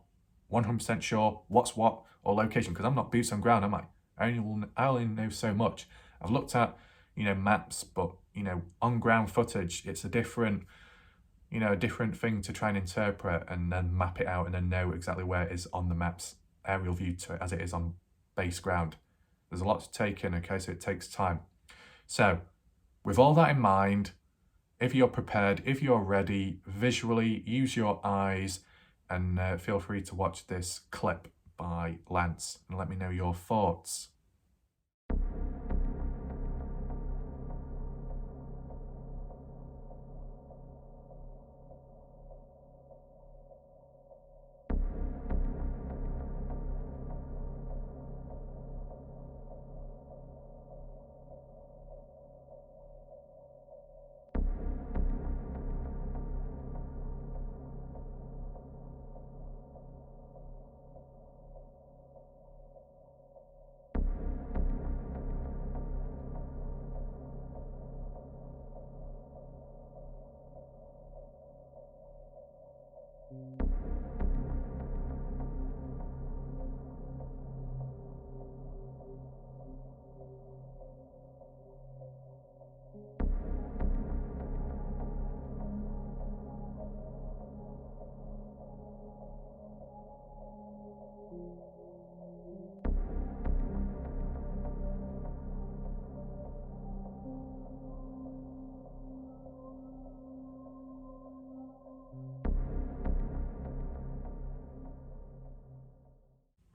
100% sure what's what or location, because I'm not boots on ground, am I? I only know so much. I've looked at, maps, but, on ground footage, it's a different thing to try and interpret and then map it out and then know exactly where it is on the map's aerial view to it as it is on base ground. There's a lot to take in, okay, so it takes time. So, with all that in mind, if you're prepared, if you're ready, visually, use your eyes and feel free to watch this clip by Lance and let me know your thoughts.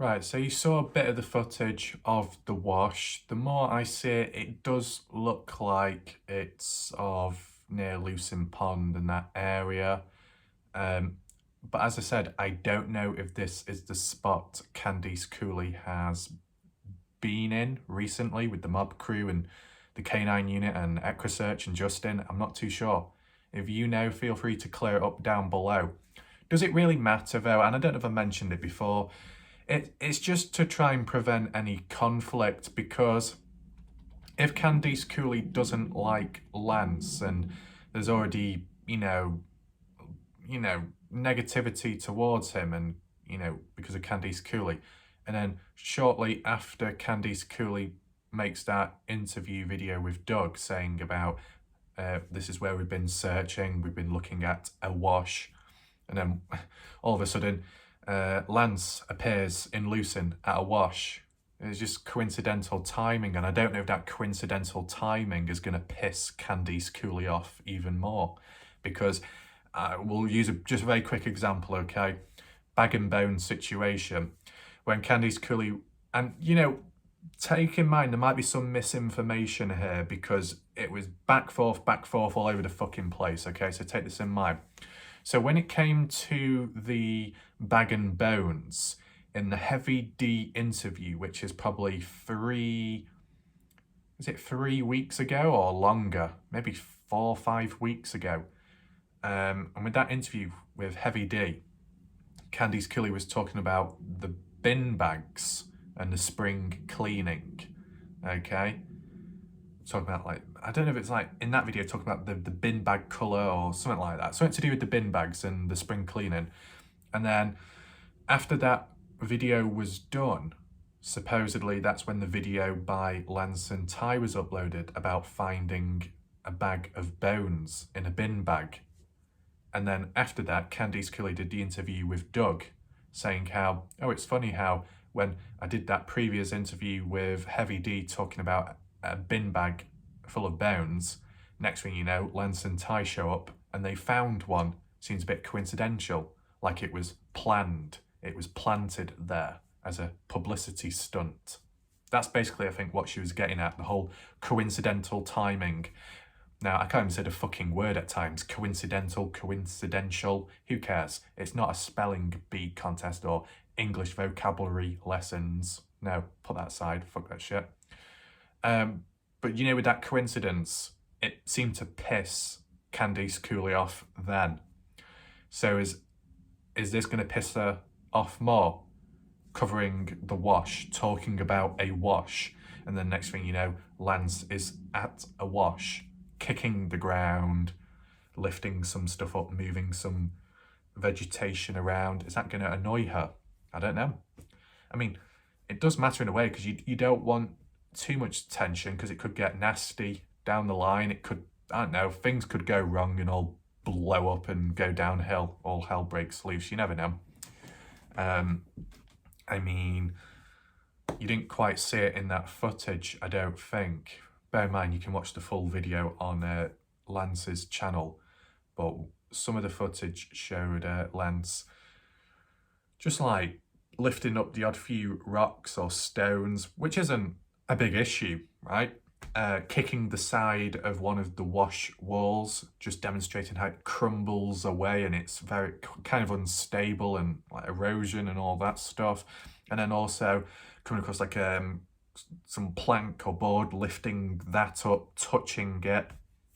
Right, so you saw a bit of the footage of the wash. The more I see it, it does look like it's near Lucin Pond and that area. But as I said, I don't know if this is the spot Candice Cooley has been in recently with the mob crew and the K9 unit and Equisearch and Justin. I'm not too sure. If you know, feel free to clear it up down below. Does it really matter though? And I don't know if I mentioned it before. It's just to try and prevent any conflict, because if Candice Cooley doesn't like Lance and there's already, negativity towards him and, because of Candice Cooley, and then shortly after Candice Cooley makes that interview video with Doug saying about this is where we've been searching, we've been looking at a wash, and then all of a sudden Lance appears in Lucin at a wash. It's just coincidental timing, and I don't know if that coincidental timing is going to piss Candice Cooley off even more, because we'll use just a very quick example, okay? Bag and bone situation, when Candice Cooley, and take in mind there might be some misinformation here because it was back forth all over the fucking place, okay? So take this in mind. So when it came to the Bag and Bones in the Heavy D interview, which is probably 3 weeks ago or longer, maybe 4 or 5 weeks ago, and with that interview with Heavy D, Candice Cooley was talking about the bin bags and the spring cleaning, okay? Talking about, like, I don't know if it's like in that video talking about the bin bag colour or something like that, something to do with the bin bags and the spring cleaning. And then after that video was done, supposedly that's when the video by Lance and Ty was uploaded about finding a bag of bones in a bin bag. And then after that, Candice Cooley did the interview with Doug saying how, oh, it's funny how when I did that previous interview with Heavy D talking about a bin bag full of bones. Next thing you know, Lance and Ty show up and they found one. Seems a bit coincidental, like it was planned. It was planted there as a publicity stunt. That's basically, I think, what she was getting at, the whole coincidental timing. Now, I can't even say the fucking word at times. Coincidental, coincidential, who cares? It's not a spelling bee contest or English vocabulary lessons. No, put that aside, fuck that shit. But you know, with that coincidence, it seemed to piss Candice Cooley off then. So is this going to piss her off more? Covering the wash, talking about a wash, and then next thing you know, Lance is at a wash, kicking the ground, lifting some stuff up, moving some vegetation around. Is that going to annoy her? I don't know. I mean, it does matter in a way, because you don't want too much tension, because it could get nasty down the line. It could, I don't know, things could go wrong and all blow up and go downhill. All hell breaks loose. You never know. I mean, you didn't quite see it in that footage, I don't think. Bear in mind, you can watch the full video on Lance's channel, but some of the footage showed Lance just like lifting up the odd few rocks or stones, which isn't a big issue, right? Kicking the side of one of the wash walls, just demonstrating how it crumbles away and it's very kind of unstable and like erosion and all that stuff. And then also coming across like some plank or board, lifting that up, touching it,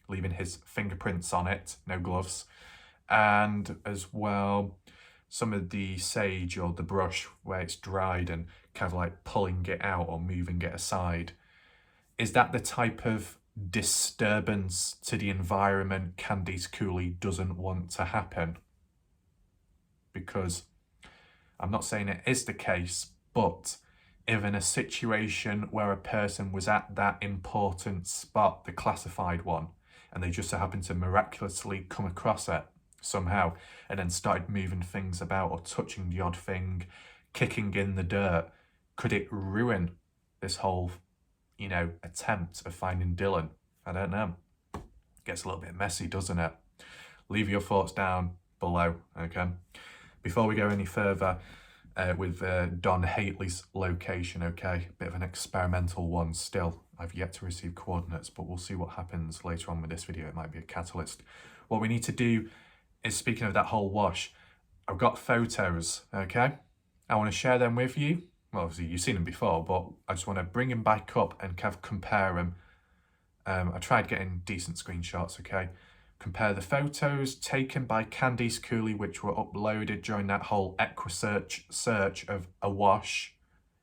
leaving his fingerprints on it, no gloves. And as well, some of the sage or the brush where it's dried and kind of like pulling it out or moving it aside. Is that the type of disturbance to the environment Candice Cooley doesn't want to happen? Because I'm not saying it is the case, but if in a situation where a person was at that important spot, the classified one, and they just so happened to miraculously come across it somehow, and then started moving things about or touching the odd thing, kicking in the dirt, could it ruin this whole, you know, attempt of finding Dylan? I don't know. Gets a little bit messy, doesn't it? Leave your thoughts down below, okay? Before we go any further with Don Hately's location, okay? Bit of an experimental one still. I've yet to receive coordinates, but we'll see what happens later on with this video. It might be a catalyst. What we need to do is, speaking of that whole wash, I've got photos, okay? I want to share them with you. Well, obviously you've seen them before, but I just want to bring them back up and kind of compare them. I tried getting decent screenshots, okay? Compare the photos taken by Candice Cooley, which were uploaded during that whole Equisearch search of a wash,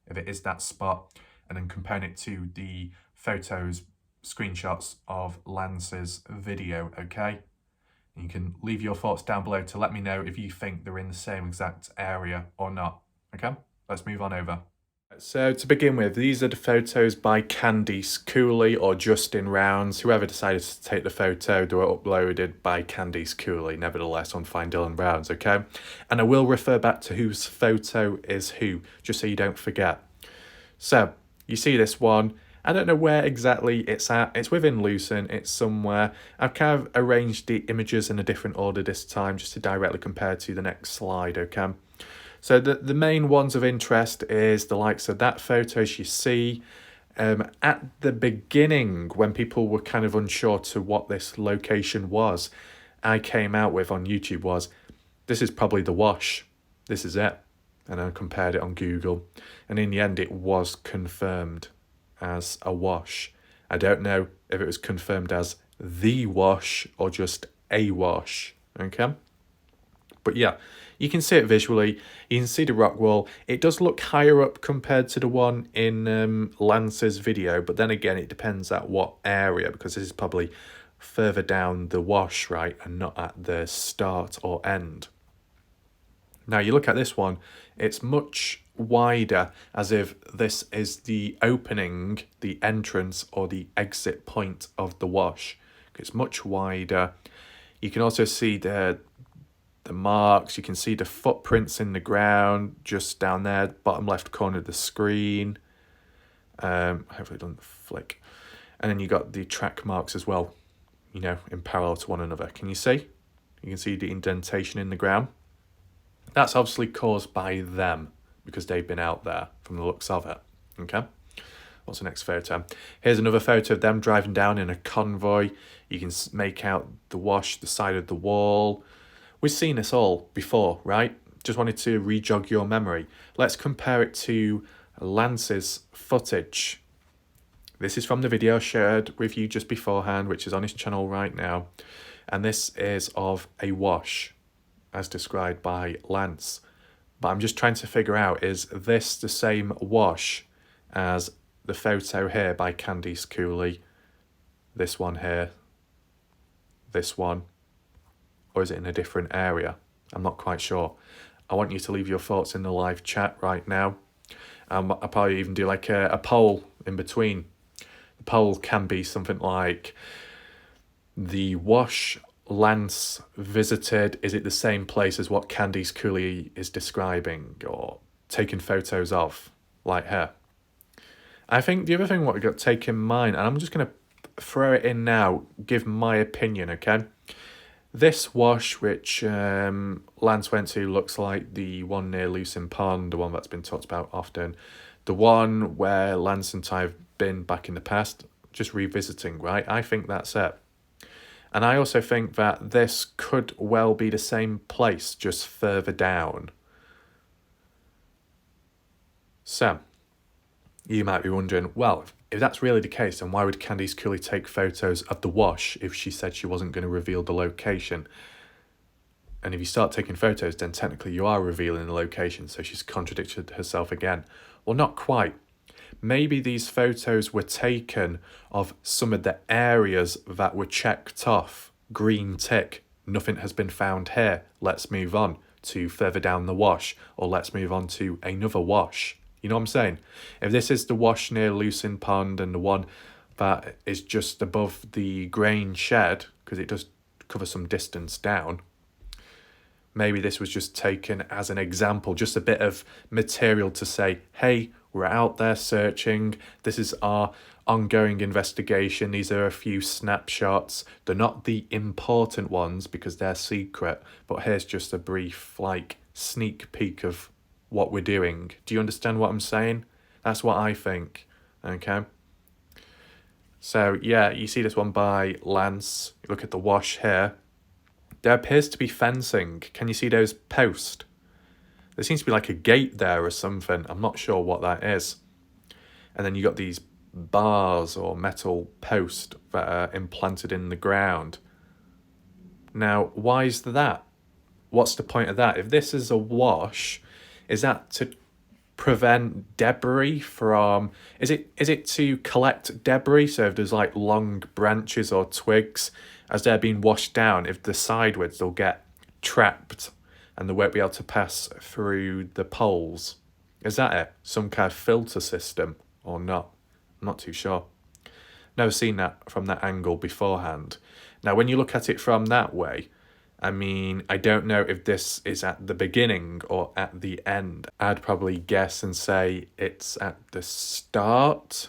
if it is that spot, and then comparing it to the photos, screenshots of Lance's video, okay? And you can leave your thoughts down below to let me know if you think they're in the same exact area or not, okay? Let's move on over. So to begin with, these are the photos by Candice Cooley or Justin Rounds, whoever decided to take the photo. They were uploaded by Candice Cooley, nevertheless, on Find Dylan Rounds, okay? And I will refer back to whose photo is who, just so you don't forget. So, you see this one. I don't know where exactly it's at. It's within Lucin, it's somewhere. I've kind of arranged the images in a different order this time, just to directly compare to the next slide, okay? So the main ones of interest is the likes of that photo, as you see. At the beginning, when people were kind of unsure to what this location was, I came out with on YouTube was, this is probably the wash. This is it. And I compared it on Google. And in the end, it was confirmed as a wash. I don't know if it was confirmed as the wash or just a wash, okay? But yeah, you can see it visually. You can see the rock wall. It does look higher up compared to the one in Lance's video, but then again, it depends at what area, because this is probably further down the wash, right, and not at the start or end. Now, you look at this one, it's much wider, as if this is the opening, the entrance, or the exit point of the wash. It's much wider. You can also see the marks, you can see the footprints in the ground just down there, bottom left corner of the screen. Hopefully it doesn't flick. And then you got the track marks as well, you know, in parallel to one another. Can you see? You can see the indentation in the ground. That's obviously caused by them because they've been out there from the looks of it. Okay. What's the next photo? Here's another photo of them driving down in a convoy. You can make out the wash, the side of the wall. We've seen this all before, right? Just wanted to re-jog your memory. Let's compare it to Lance's footage. This is from the video I shared with you just beforehand, which is on his channel right now. And this is of a wash, as described by Lance. But I'm just trying to figure out, is this the same wash as the photo here by Candice Cooley? This one here, this one, or is it in a different area? I'm not quite sure. I want you to leave your thoughts in the live chat right now. I'll probably even do like a poll in between. The poll can be something like, the wash Lance visited, is it the same place as what Candice Cooley is describing or taking photos of, like her? I think the other thing what we got to take in mind, and I'm just going to throw it in now, give my opinion, okay? This wash, which Lance went to, looks like the one near Lucin Pond, the one that's been talked about often. The one where Lance and I have been back in the past, just revisiting, right? I think that's it. And I also think that this could well be the same place, just further down. So, you might be wondering, well, if that's really the case, then why would Candice Cooley take photos of the wash if she said she wasn't going to reveal the location? And if you start taking photos, then technically you are revealing the location, so she's contradicted herself again. Well, not quite. Maybe these photos were taken of some of the areas that were checked off. Green tick, nothing has been found here. Let's move on to further down the wash, or let's move on to another wash. You know what I'm saying? If this is the wash near Lucin Pond and the one that is just above the grain shed, because it does cover some distance down, maybe this was just taken as an example, just a bit of material to say, hey, we're out there searching. This is our ongoing investigation. These are a few snapshots. They're not the important ones because they're secret, but here's just a brief, like, sneak peek of what we're doing. Do you understand what I'm saying? That's what I think, okay? So, yeah, you see this one by Lance. Look at the wash here. There appears to be fencing. Can you see those posts? There seems to be like a gate there or something. I'm not sure what that is. And then you got these bars or metal posts that are implanted in the ground. Now, why is that? What's the point of that? If this is a wash, is that to prevent debris from... Is it to collect debris? So if there's like long branches or twigs, as they're being washed down, if they're sideways, they'll get trapped and they won't be able to pass through the poles. Is that it? Some kind of filter system or not? I'm not too sure. Never seen that from that angle beforehand. Now, when you look at it from that way, I mean, I don't know if this is at the beginning or at the end. I'd probably guess and say it's at the start,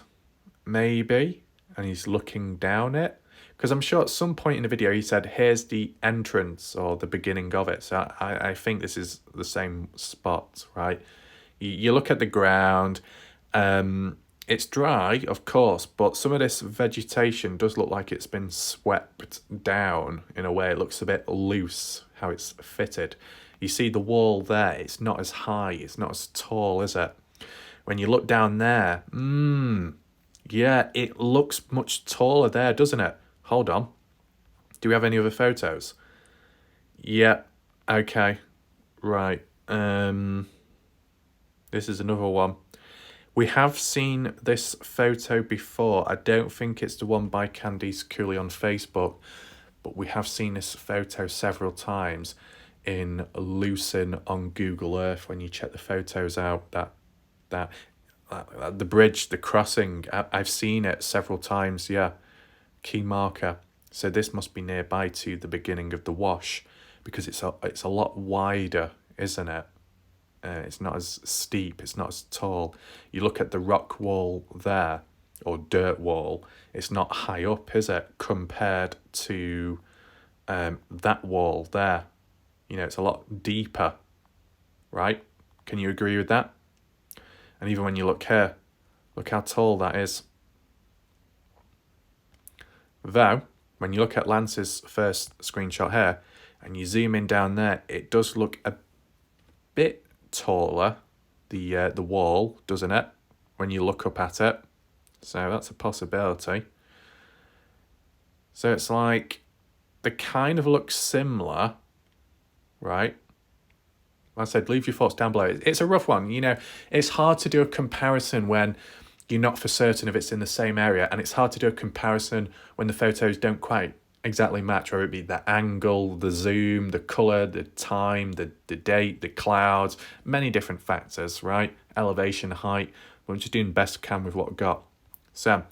maybe, and he's looking down it. Because I'm sure at some point in the video he said, here's the entrance or the beginning of it. So I think this is the same spot, right? You look at the ground. It's dry, of course, but some of this vegetation does look like it's been swept down in a way. It looks a bit loose, how it's fitted. You see the wall there, it's not as high, it's not as tall, is it? When you look down there, yeah, it looks much taller there, doesn't it? Hold on. Do we have any other photos? Yeah, okay, right. This is another one. We have seen this photo before. I don't think it's the one by Candice Cooley on Facebook, but we have seen this photo several times in Lucin on Google Earth when you check the photos out. That the bridge, the crossing, I've seen it several times, yeah. Key marker. So this must be nearby to the beginning of the wash because it's a lot wider, isn't it? It's not as steep, it's not as tall. You look at the rock wall there, or dirt wall, it's not high up, is it, compared to that wall there? You know, it's a lot deeper, right? Can you agree with that? And even when you look here, look how tall that is. Though, when you look at Lance's first screenshot here, and you zoom in down there, it does look a bit taller, the wall, doesn't it, when you look up at it? So that's a possibility. So it's like, they kind of look similar, right? Like I said, leave your thoughts down below. It's a rough one, you know. It's hard to do a comparison when you're not for certain if it's in the same area, and it's hard to do a comparison when the photos don't quite exactly match, whether it be the angle, the zoom, the colour, the time, the date, the clouds, many different factors, right? Elevation, height. We're just doing the best we can with what we've got. So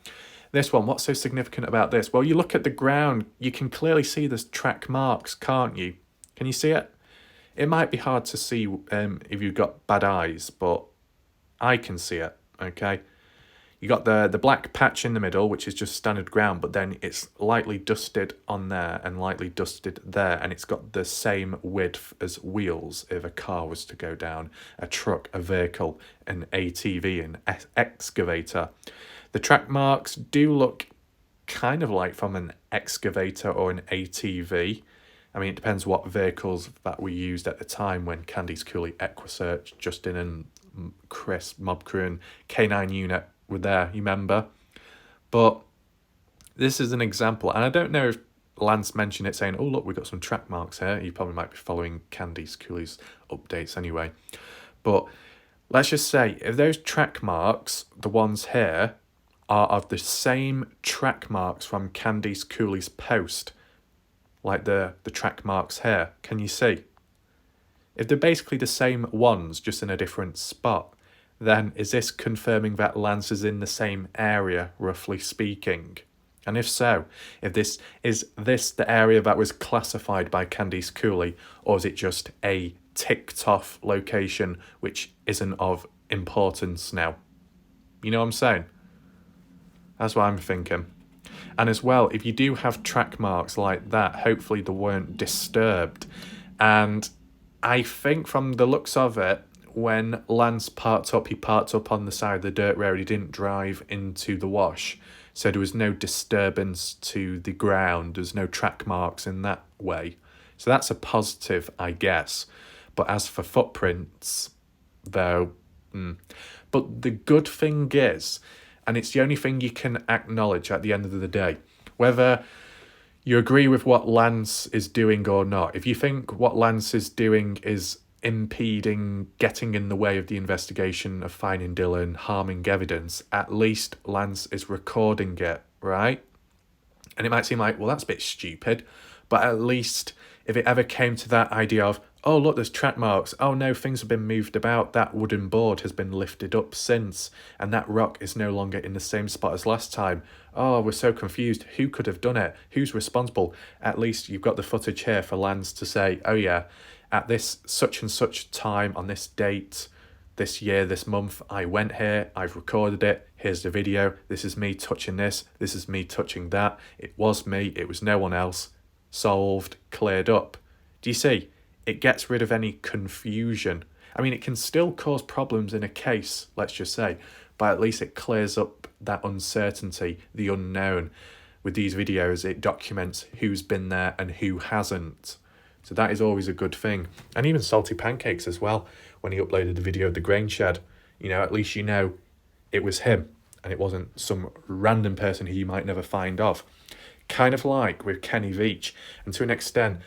this one, what's so significant about this? Well, you look at the ground, you can clearly see there's track marks, can't you? Can you see it? It might be hard to see if you've got bad eyes, but I can see it, okay? You got the black patch in the middle, which is just standard ground, but then it's lightly dusted on there and lightly dusted there, and it's got the same width as wheels if a car was to go down, a truck, a vehicle, an ATV, an excavator. The track marks do look kind of like from an excavator or an ATV. I mean, it depends what vehicles that were used at the time when Candice Cooley, Equisearch, Justin and Chris, Mob Crew and K9 Unit were there, you remember? But this is an example, and I don't know if Lance mentioned it saying, oh look, we've got some track marks here. You probably might be following Candice Cooley's updates anyway. But let's just say, if those track marks, the ones here, are of the same track marks from Candice Cooley's post, like the track marks here, can you see? If they're basically the same ones, just in a different spot, then is this confirming that Lance is in the same area, roughly speaking? And if so, if this is the area that was classified by Candice Cooley, or is it just a ticked off location which isn't of importance now? You know what I'm saying? That's what I'm thinking. And as well, if you do have track marks like that, hopefully they weren't disturbed. And I think from the looks of it, when Lance parked up, he parked up on the side of the dirt road. He didn't drive into the wash. So there was no disturbance to the ground. There's no track marks in that way. So that's a positive, I guess. But as for footprints, though, But the good thing is, and it's the only thing you can acknowledge at the end of the day, whether you agree with what Lance is doing or not, if you think what Lance is doing is impeding, getting in the way of the investigation of finding Dylan, harming evidence, at least Lance is recording it, right? And it might seem like, well, that's a bit stupid, but at least if it ever came to that idea of, oh, look, there's track marks, oh no, things have been moved about, that wooden board has been lifted up since, and that rock is no longer in the same spot as last time. Oh, we're so confused, who could have done it? Who's responsible? At least you've got the footage here for Lance to say, oh yeah, at this such and such time, on this date, this year, this month, I went here, I've recorded it, here's the video, this is me touching this is me touching that, it was me, it was no one else, solved, cleared up. Do you see? It gets rid of any confusion. I mean, it can still cause problems in a case, let's just say, but at least it clears up that uncertainty, the unknown. With these videos, it documents who's been there and who hasn't. So that is always a good thing. And even Salty Pancakes as well, when he uploaded the video of the grain shed, you know, at least you know it was him and it wasn't some random person who you might never find of. Kind of like with Kenny Veach. And to an extent,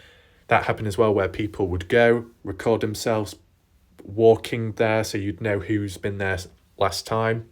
that happened as well, where people would go, record themselves walking there, so you'd know who's been there last time.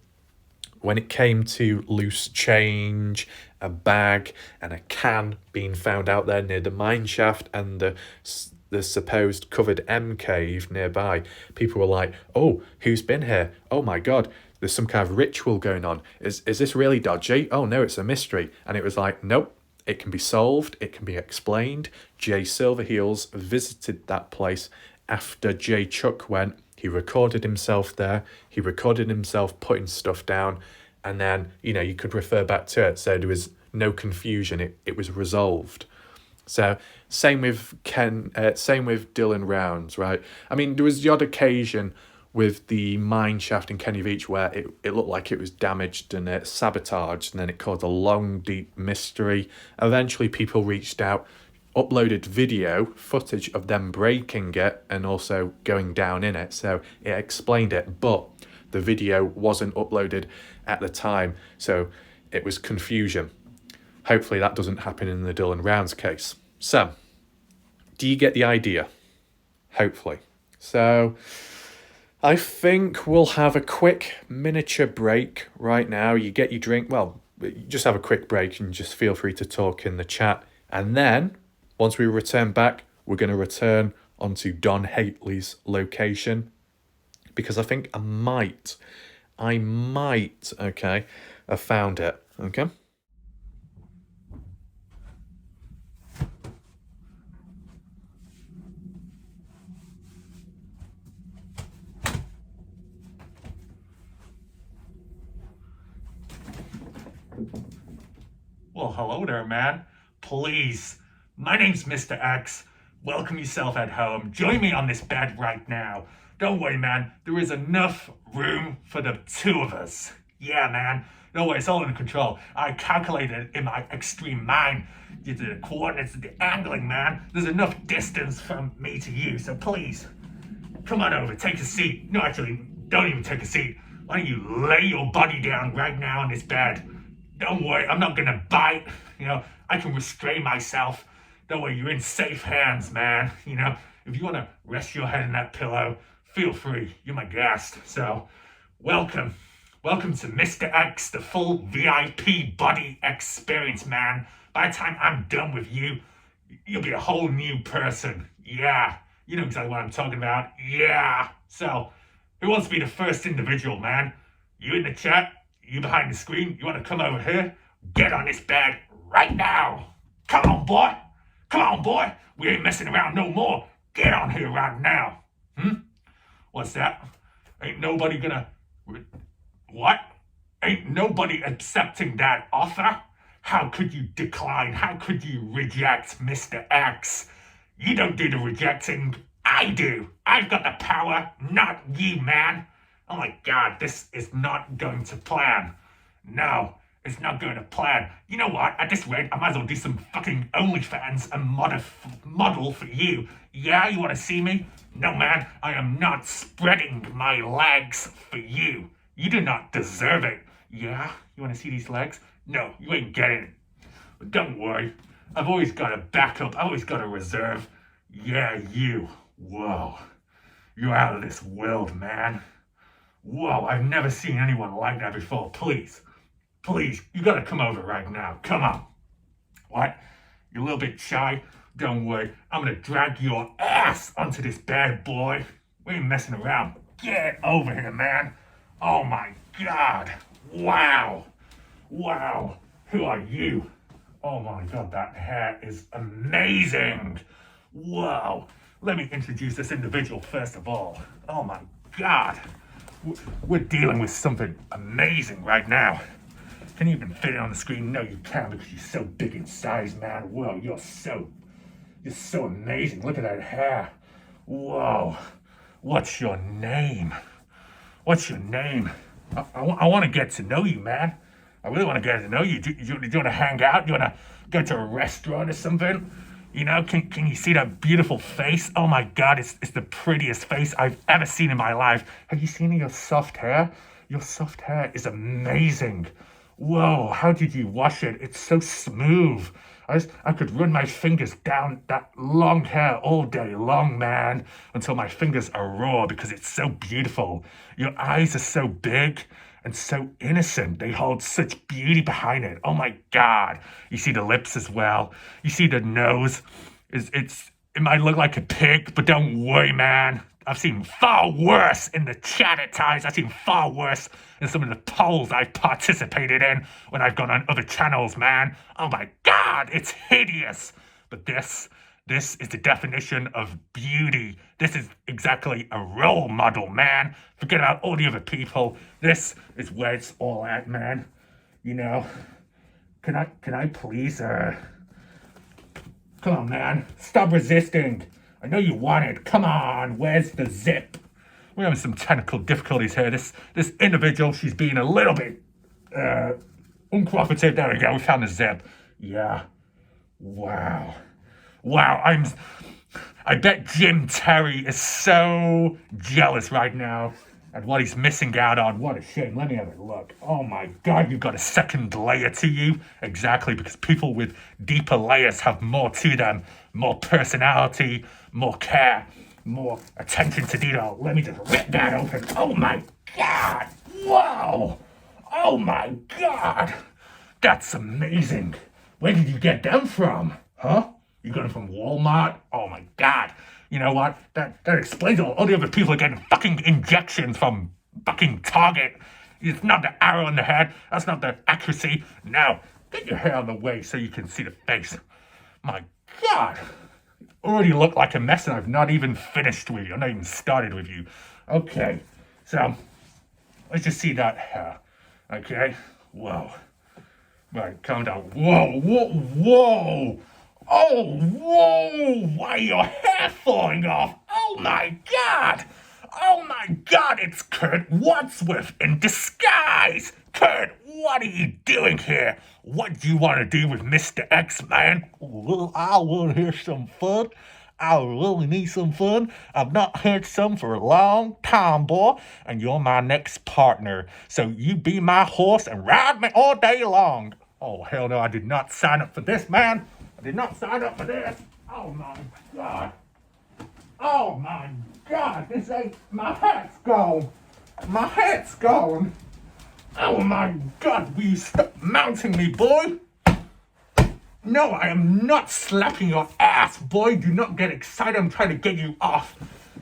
When it came to loose change, a bag and a can being found out there near the mine shaft and the supposed covered M cave nearby, people were like, oh, who's been here? Oh my God, there's some kind of ritual going on. Is this really dodgy? Oh no, it's a mystery. And it was like, nope, it can be solved, it can be explained. Jay Silverheels visited that place after Jay Chuck went. He recorded himself there. He recorded himself putting stuff down. And then, you could refer back to it. So there was no confusion. It was resolved. So same with Dylan Rounds, right? I mean, there was the odd occasion with the mine shaft in Kenny Beach where it looked like it was damaged and sabotaged, and then it caused a long, deep mystery. Eventually, people reached out, uploaded video footage of them breaking it and also going down in it, so it explained it, but the video wasn't uploaded at the time, so it was confusion. Hopefully that doesn't happen in the Dylan Rounds case. So, do you get the idea? Hopefully. So, I think we'll have a quick miniature break right now. You get your drink. Well, just have a quick break and just feel free to talk in the chat. And then, once we return back, we're going to return onto Don Haley's location. Because I think I might, okay, have found it, okay? Well, hello there, man. Please, my name's Mr. X. Welcome yourself at home. Join me on this bed right now. Don't worry, man. There is enough room for the two of us. Yeah, man. Don't worry, it's all under control. I calculated in my extreme mind the coordinates, the angling, man. There's enough distance from me to you, so please, come on over, take a seat. No, actually, don't even take a seat. Why don't you lay your body down right now on this bed? Don't worry, I'm not gonna bite. I can restrain myself. Don't worry, you're in safe hands, man. If you wanna rest your head in that pillow, feel free. You're my guest. So, welcome. Welcome to Mr. X, the full VIP body experience, man. By the time I'm done with you, you'll be a whole new person. Yeah. You know exactly what I'm talking about. Yeah. So, who wants to be the first individual, man? You in the chat? You behind the screen? You want to come over here? Get on this bed right now. Come on, boy. Come on, boy. We ain't messing around no more. Get on here right now. What's that? Ain't nobody gonna... What? Ain't nobody accepting that offer? How could you decline? How could you reject Mr. X? You don't do the rejecting. I do. I've got the power, not you, man. Oh my God, this is not going to plan. No, it's not going to plan. You know what? At this rate, I might as well do some fucking OnlyFans and model for you. Yeah, you want to see me? No, man, I am not spreading my legs for you. You do not deserve it. Yeah? You want to see these legs? No, you ain't getting it. But don't worry. I've always got a backup. I've always got a reserve. Yeah, you. Whoa. You're out of this world, man. Whoa, I've never seen anyone like that before. Please, you gotta come over right now. Come on. What? You're a little bit shy? Don't worry. I'm gonna drag your ass onto this bad boy. We ain't messing around. Get over here, man. Oh my God. Wow. Who are you? Oh my God, that hair is amazing. Whoa. Let me introduce this individual first of all. Oh my God. We're dealing with something amazing right now. Can you even fit it on the screen? No, you can't because you're so big in size, man. Whoa, you're so amazing. Look at that hair. Whoa. What's your name? I want to get to know you, man. I really want to get to know you. Do you want to hang out? Do you want to go to a restaurant or something? Can you see that beautiful face? Oh my God, it's the prettiest face I've ever seen in my life. Have you seen your soft hair? Your soft hair is amazing. Whoa, how did you wash it? It's so smooth. I could run my fingers down that long hair all day long, man, until my fingers are raw because it's so beautiful. Your eyes are so big and so innocent. They hold such beauty behind it. Oh my God. You see the lips as well. You see the nose. It might look like a pig, but don't worry, man. I've seen far worse in the chat at times. I've seen far worse in some of the polls I've participated in when I've gone on other channels, man. Oh my God, it's hideous. But this This is the definition of beauty. This is exactly a role model, man. Forget about all the other people. This is where it's all at, man. You know, can I please, come on, man. Stop resisting. I know you want it. Come on, where's the zip? We're having some technical difficulties here. This individual, she's being a little bit, uncooperative. There we go, we found the zip. Yeah. Wow. I bet Jim Terry is so jealous right now at what he's missing out on. What a shame. Let me have a look. Oh my God, you've got a second layer to you. Exactly, because people with deeper layers have more to them. More personality, more care, more attention to detail. Let me just rip that open. Oh my God. Wow. Oh my God. That's amazing. Where did you get them from? Huh? You got them from Walmart? Oh my God. You know what? That explains all the other people are getting fucking injections from fucking Target. It's not the arrow in the head. That's not the accuracy. Now, get your hair out of the way so you can see the face. My God. You already look like a mess and I've not even finished with you. I've not even started with you. Okay. So, let's just see that hair. Okay? Whoa. Right, calm down. Whoa! Oh, whoa! Why your hair falling off? Oh my God! Oh my God, it's Kurt Wadsworth in disguise! Kurt, what are you doing here? What do you want to do with Mr. X, man? Well, I want to hear some fun. I really need some fun. I've not heard some for a long time, boy, and you're my next partner. So you be my horse and ride me all day long. Oh, hell no, I did not sign up for this, man. I did not sign up for this. Oh my God. Oh my God, this ain't, my hat's gone. My hat's gone. Oh my God, will you stop mounting me, boy? No, I am not slapping your ass, boy. Do not get excited. I'm trying to get you off.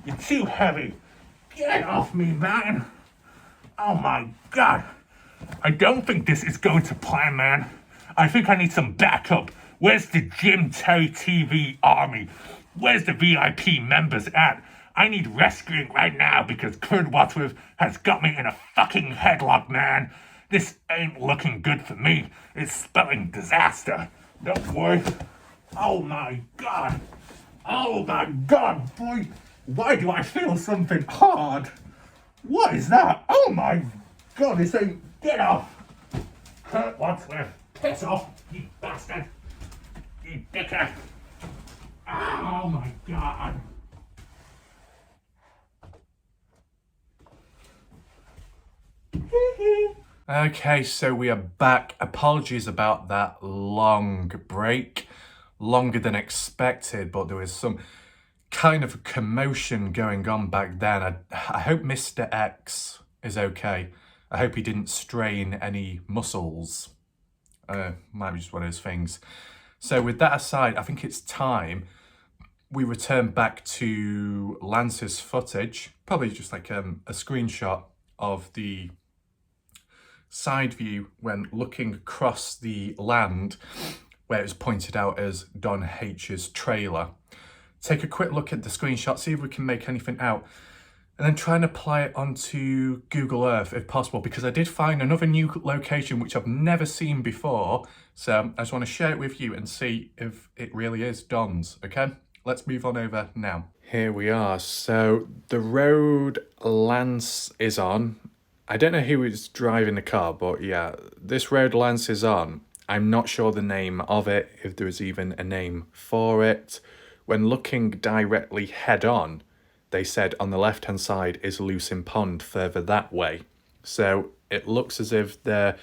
You're too heavy. Get off me, man. Oh my God. I don't think this is going to plan, man. I think I need some backup. Where's the Jim Terry TV army? Where's the VIP members at? I need rescuing right now because Kurt Wadsworth has got me in a fucking headlock, man. This ain't looking good for me. It's spelling disaster. Don't worry. Oh my God. Oh my God, boy. Why do I feel something hard? What is that? Oh my God, this ain't... Get off. Kurt Wadsworth. Piss off, you bastard. You dickhead. Oh my God. Okay, so we are back. Apologies about that long break. Longer than expected, but there was some kind of commotion going on back then. I hope Mr. X is okay. I hope he didn't strain any muscles. Might be just one of those things. So with that aside, I think it's time we return back to Lance's footage. Probably just like a screenshot of the side view when looking across the land where it was pointed out as Don H's trailer. Take a quick look at the screenshot, see if we can make anything out, and then try and apply it onto Google Earth if possible, because I did find another new location which I've never seen before. So I just want to share it with you and see if it really is Don's, okay? Let's move on over now. Here we are. So the road Lance is on. I don't know who is driving the car, but yeah, this road Lance is on. I'm not sure the name of it, if there is even a name for it. When looking directly head on, they said on the left-hand side is Lucin Pond further that way. So it looks as if they're,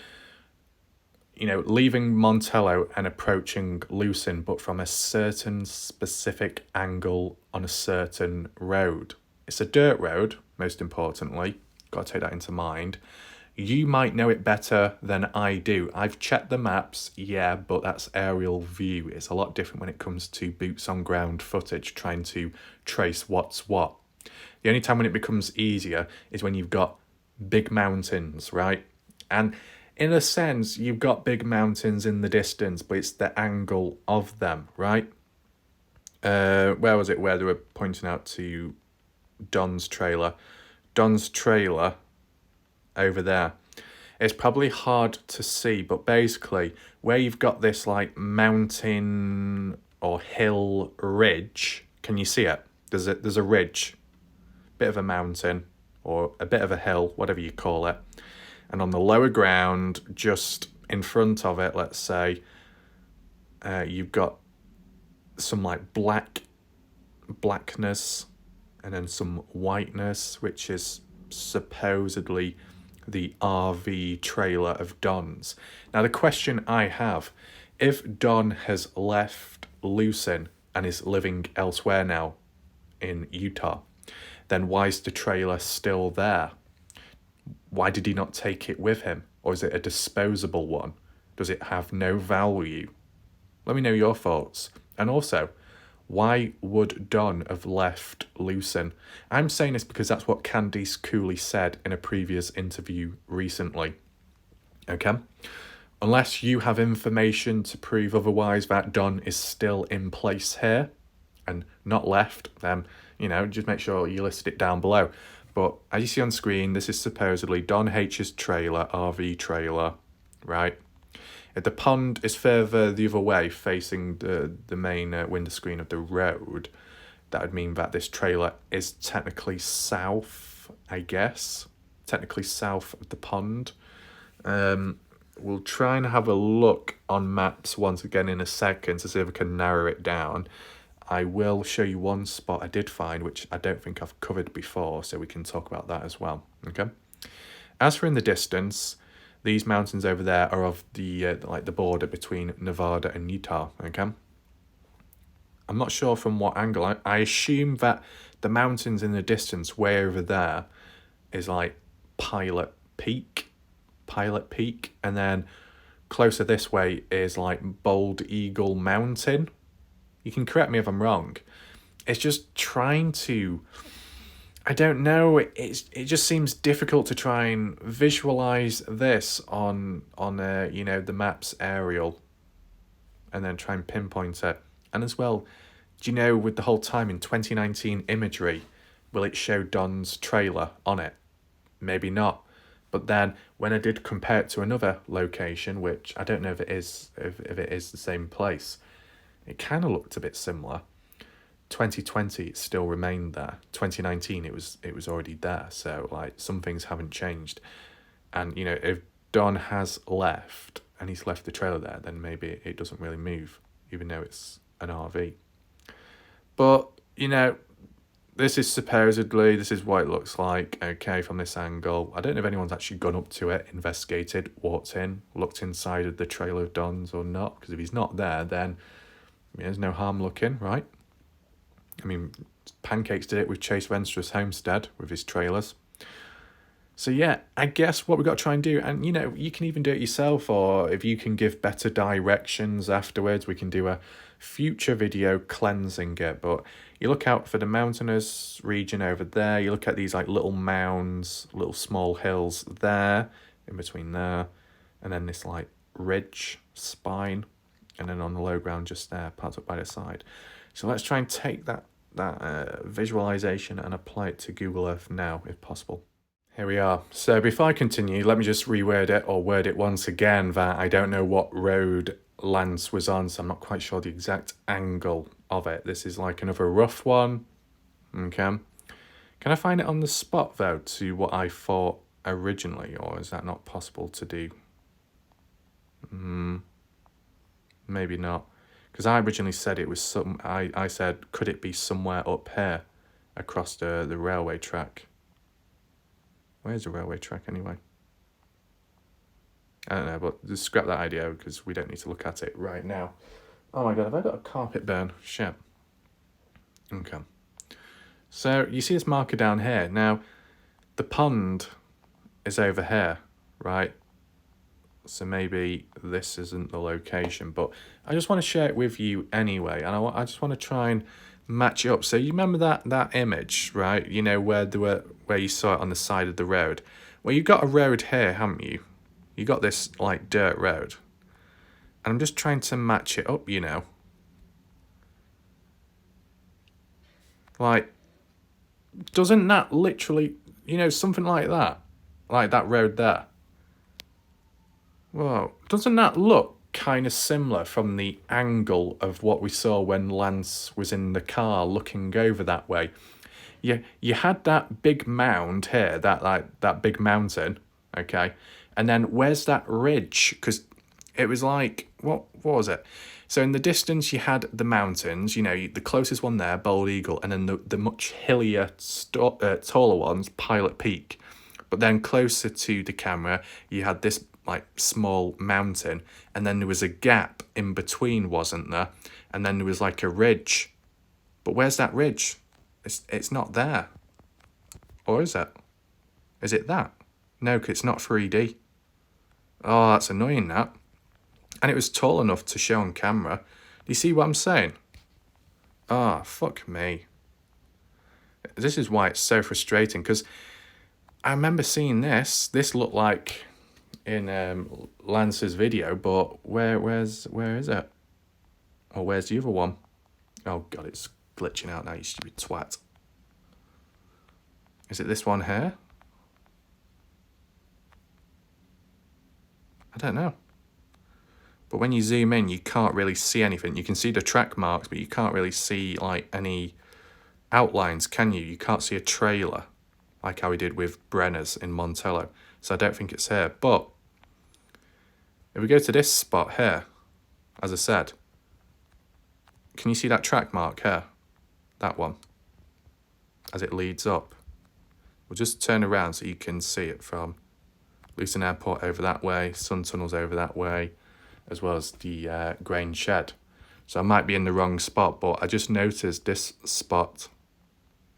leaving Montello and approaching Lucin, but from a certain specific angle on a certain road. It's a dirt road, most importantly. Got to take that into mind. You might know it better than I do. I've checked the maps, yeah, but that's aerial view. It's a lot different when it comes to boots on ground footage, trying to trace what's what. The only time when it becomes easier is when you've got big mountains, right? And in a sense, you've got big mountains in the distance, but it's the angle of them, right? where was it where they were pointing out to Don's trailer? Don's trailer over there. It's probably hard to see, but basically where you've got this like mountain or hill ridge, can you see it? There's a ridge, bit of a mountain or a bit of a hill, whatever you call it. And on the lower ground, just in front of it, let's say, you've got some like blackness and then some whiteness, which is supposedly the RV trailer of Don's. Now the question I have, if Don has left Lucin and is living elsewhere now in Utah, then why is the trailer still there? Why did he not take it with him? Or is it a disposable one? Does it have no value? Let me know your thoughts. And also, why would Don have left Lucin? I'm saying this because that's what Candice Cooley said in a previous interview recently. Okay? Unless you have information to prove otherwise that Don is still in place here and not left, then, you know, just make sure you list it down below. But as you see on screen, this is supposedly Don H's trailer, RV trailer, right? If the pond is further the other way, facing the main window screen of the road, that would mean that this trailer is technically south, I guess. Technically south of the pond. We'll try and have a look on maps once again in a second to see if we can narrow it down. I will show you one spot I did find, which I don't think I've covered before, so we can talk about that as well, okay? As for in the distance, these mountains over there are of the like the border between Nevada and Utah, okay? I'm not sure from what angle. I assume that the mountains in the distance way over there is like Pilot Peak, and then closer this way is like Bald Eagle Mountain. You can correct me if I'm wrong. It's just trying to, I don't know, it just seems difficult to try and visualize this on you know, the map's aerial and then try and pinpoint it. And as well, do you know, with the whole time in 2019 imagery, will it show Don's trailer on it? Maybe not. But then when I did compare it to another location, which I don't know if it is the same place, it kind of looked a bit similar. 2020 it still remained there. 2019 it was already there. So like some things haven't changed. And you know, if Don has left and he's left the trailer there, then maybe it doesn't really move, even though it's an RV. But you know, this is what it looks like, okay, from this angle. I don't know if anyone's actually gone up to it, investigated, walked in, looked inside of the trailer of Don's or not, because if he's not there, then there's no harm looking, right? I mean, Pancakes did it with Chase Venstra's homestead with his trailers. So yeah, I guess what we've got to try and do, and you know, you can even do it yourself, or if you can give better directions afterwards, we can do a future video cleansing it. But you look out for the mountainous region over there, you look at these like little mounds, little small hills there, in between there, and then this like ridge spine, and then on the low ground just there, parts up by the side. So let's try and take that visualization and apply it to Google Earth now, if possible. Here we are. So before I continue, let me just reword it or word it once again that I don't know what road Lance was on, so I'm not quite sure the exact angle of it. This is like another rough one. Okay. Can I find it on the spot though to what I thought originally, or is that not possible to do? Maybe not. Because I originally said it was I said, could it be somewhere up here across the railway track? Where's the railway track anyway? I don't know, but just scrap that idea because we don't need to look at it right now. Oh my god, have I got a carpet burn? Shit. Okay. So you see this marker down here. Now, the pond is over here, right? So maybe this isn't the location, but I just want to share it with you anyway. And I just want to try and match it up. So you remember that image, right? You know, where you saw it on the side of the road. Well, you've got a road here, haven't you? You got this like dirt road. And I'm just trying to match it up, you know. Like, doesn't that literally, something like that road there? Well, doesn't that look kind of similar from the angle of what we saw when Lance was in the car looking over that way? You had that big mound here, that big mountain, okay? And then where's that ridge? Because it was like, what was it? So in the distance you had the mountains, the closest one there, Bald Eagle, and then the much hillier, taller ones, Pilot Peak. But then closer to the camera, you had this like small mountain, and then there was a gap in between, wasn't there? And then there was like a ridge. But where's that ridge? It's not there. Or is it? Is it that? No, because it's not 3D. Oh, that's annoying, that. And it was tall enough to show on camera. Do you see what I'm saying? Ah, fuck me. This is why it's so frustrating, because I remember seeing this. This looked like in Lance's video, but where is it? Or where's the other one? Oh god, it's glitching out now, you stupid twat. Is it this one here? I don't know. But when you zoom in, you can't really see anything. You can see the track marks, but you can't really see like any outlines, can you? You can't see a trailer like how we did with Brenner's in Montello. So I don't think it's here. But if we go to this spot here, as I said, can you see that track mark here? That one, as it leads up. We'll just turn around so you can see it from Lucin Airport over that way, Sun Tunnels over that way, as well as the grain shed. So I might be in the wrong spot, but I just noticed this spot.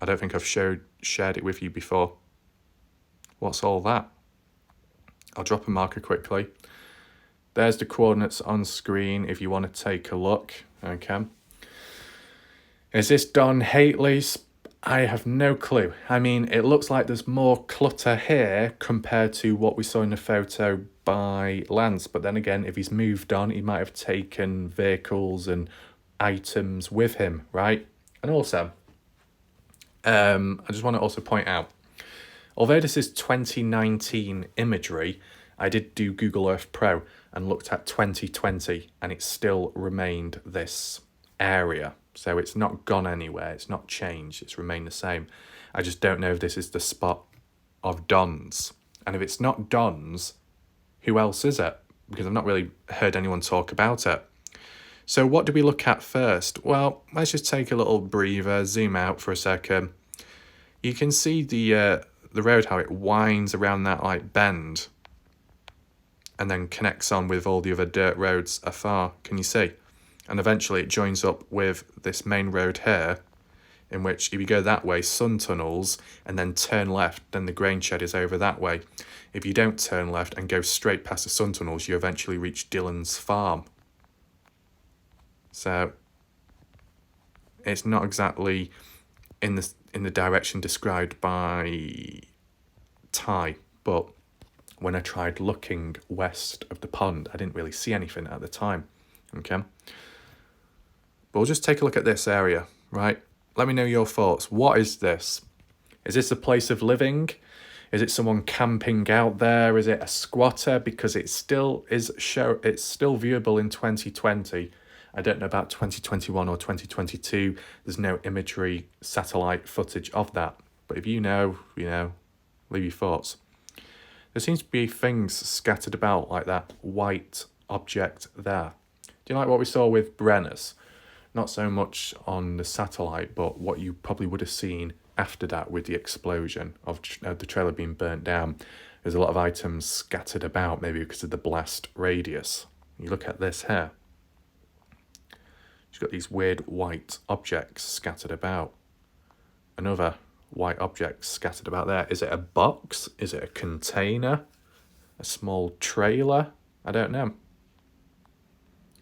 I don't think I've shared it with you before. What's all that? I'll drop a marker quickly. There's the coordinates on screen if you want to take a look. Okay. Is this Don Hately's? I have no clue. I mean, it looks like there's more clutter here compared to what we saw in the photo by Lance. But then again, if he's moved on, he might have taken vehicles and items with him, right? And also, I just want to also point out, although this is 2019 imagery, I did do Google Earth Pro and looked at 2020, and it still remained this area. So it's not gone anywhere, it's not changed, it's remained the same. I just don't know if this is the spot of Don's. And if it's not Don's, who else is it? Because I've not really heard anyone talk about it. So what do we look at first? Well, let's just take a little breather, zoom out for a second. You can see the road, how it winds around that like bend and then connects on with all the other dirt roads afar. Can you see? And eventually it joins up with this main road here, in which if you go that way, Sun Tunnels, and then turn left, then the grain shed is over that way. If you don't turn left and go straight past the Sun Tunnels, you eventually reach Dylan's farm. So it's not exactly in the direction described by Ty, but when I tried looking west of the pond, I didn't really see anything at the time. Okay. But we'll just take a look at this area, right? Let me know your thoughts. What is this? Is this a place of living? Is it someone camping out there? Is it a squatter? Because it's still viewable in 2020. I don't know about 2021 or 2022. There's no imagery, satellite footage of that. But if you know, leave your thoughts. There seems to be things scattered about like that white object there. Do you like what we saw with Brenner's? Not so much on the satellite, but what you probably would have seen after that with the explosion of the trailer being burnt down. There's a lot of items scattered about, maybe because of the blast radius. You look at this here. You've got these weird white objects scattered about. Another white object scattered about there. Is it a box? Is it a container? A small trailer? I don't know.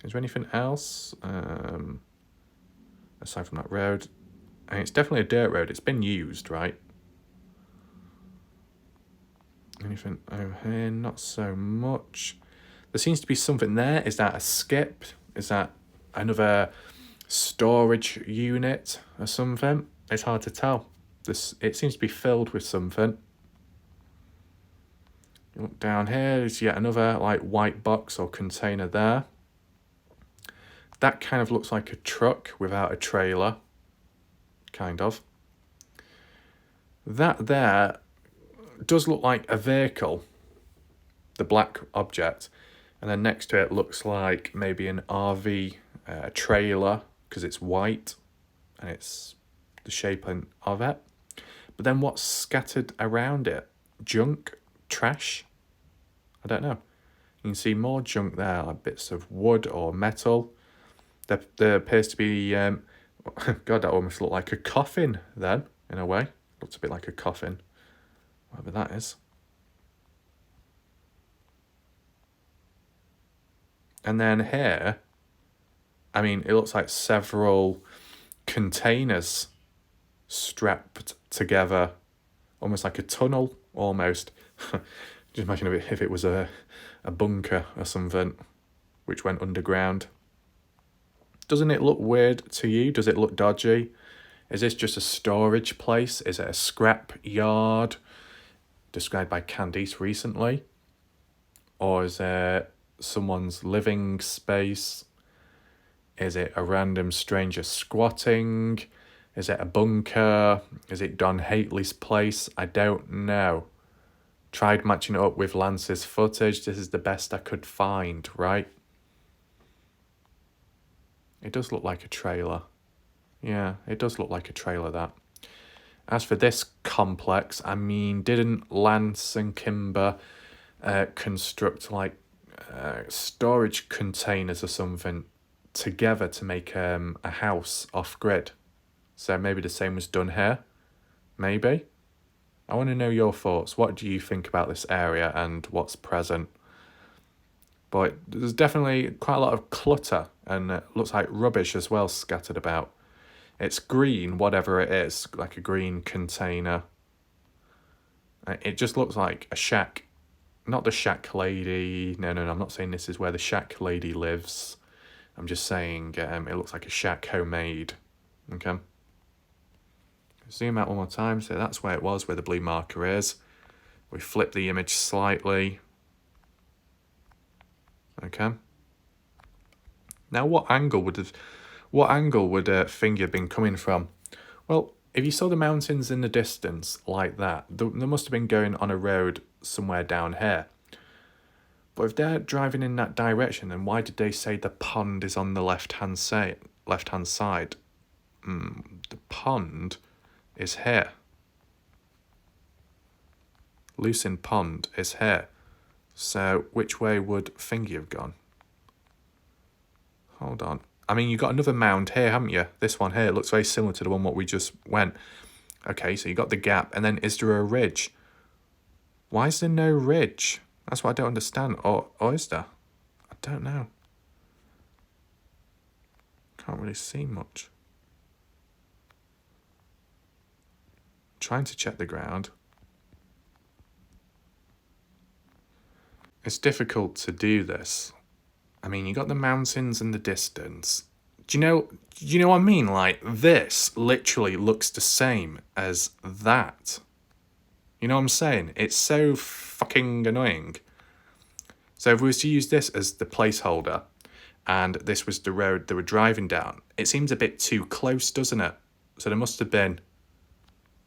Is there anything else? Aside from that road. And it's definitely a dirt road. It's been used, right? Anything over here? Not so much. There seems to be something there. Is that a skip? Is that another storage unit or something? It's hard to tell. It seems to be filled with something. You look down here, there's yet another like white box or container there. That kind of looks like a truck without a trailer. Kind of. That there does look like a vehicle, the black object, and then next to it looks like maybe an RV trailer because it's white and it's the shape of it. But then what's scattered around it? Junk? Trash? I don't know. You can see more junk there, like bits of wood or metal. There appears to be, God, that almost looked like a coffin then, in a way. Looks a bit like a coffin, whatever that is. And then here, I mean, it looks like several containers strapped together, almost like a tunnel, almost. Just imagine if it was a bunker or something, which went underground. Doesn't it look weird to you? Does it look dodgy? Is this just a storage place? Is it a scrap yard described by Candice recently? Or is it someone's living space? Is it a random stranger squatting? Is it a bunker? Is it Don Hately's place? I don't know. Tried matching it up with Lance's footage. This is the best I could find, right? It does look like a trailer. Yeah, it does look like a trailer, that. As for this complex, I mean, didn't Lance and Kimber construct like storage containers or something together to make a house off-grid? So maybe the same was done here? Maybe? I want to know your thoughts. What do you think about this area and what's present? But there's definitely quite a lot of clutter and it looks like rubbish as well scattered about. It's green, whatever it is, like a green container. It just looks like a shack. Not the shack lady. No, I'm not saying this is where the shack lady lives. I'm just saying it looks like a shack homemade. Okay. Zoom out one more time. So that's where it was, where the blue marker is. We flip the image slightly. Okay. Now, what angle would Finger have been coming from? Well, if you saw the mountains in the distance like that, they must have been going on a road somewhere down here. But if they're driving in that direction, then why did they say the pond is on the left-hand side? The pond is here. Lucin Pond is here. So which way would Fingy have gone? Hold on. I mean, you got another mound here, haven't you? This one here looks very similar to the one what we just went. Okay, so you got the gap. And then is there a ridge? Why is there no ridge? That's what I don't understand. Or is there? I don't know. Can't really see much. Trying to check the ground. It's difficult to do this. I mean, you got the mountains in the distance. Do you know what I mean? Like, this literally looks the same as that. You know what I'm saying? It's so fucking annoying. So if we was to use this as the placeholder, and this was the road they were driving down, it seems a bit too close, doesn't it? So they must have been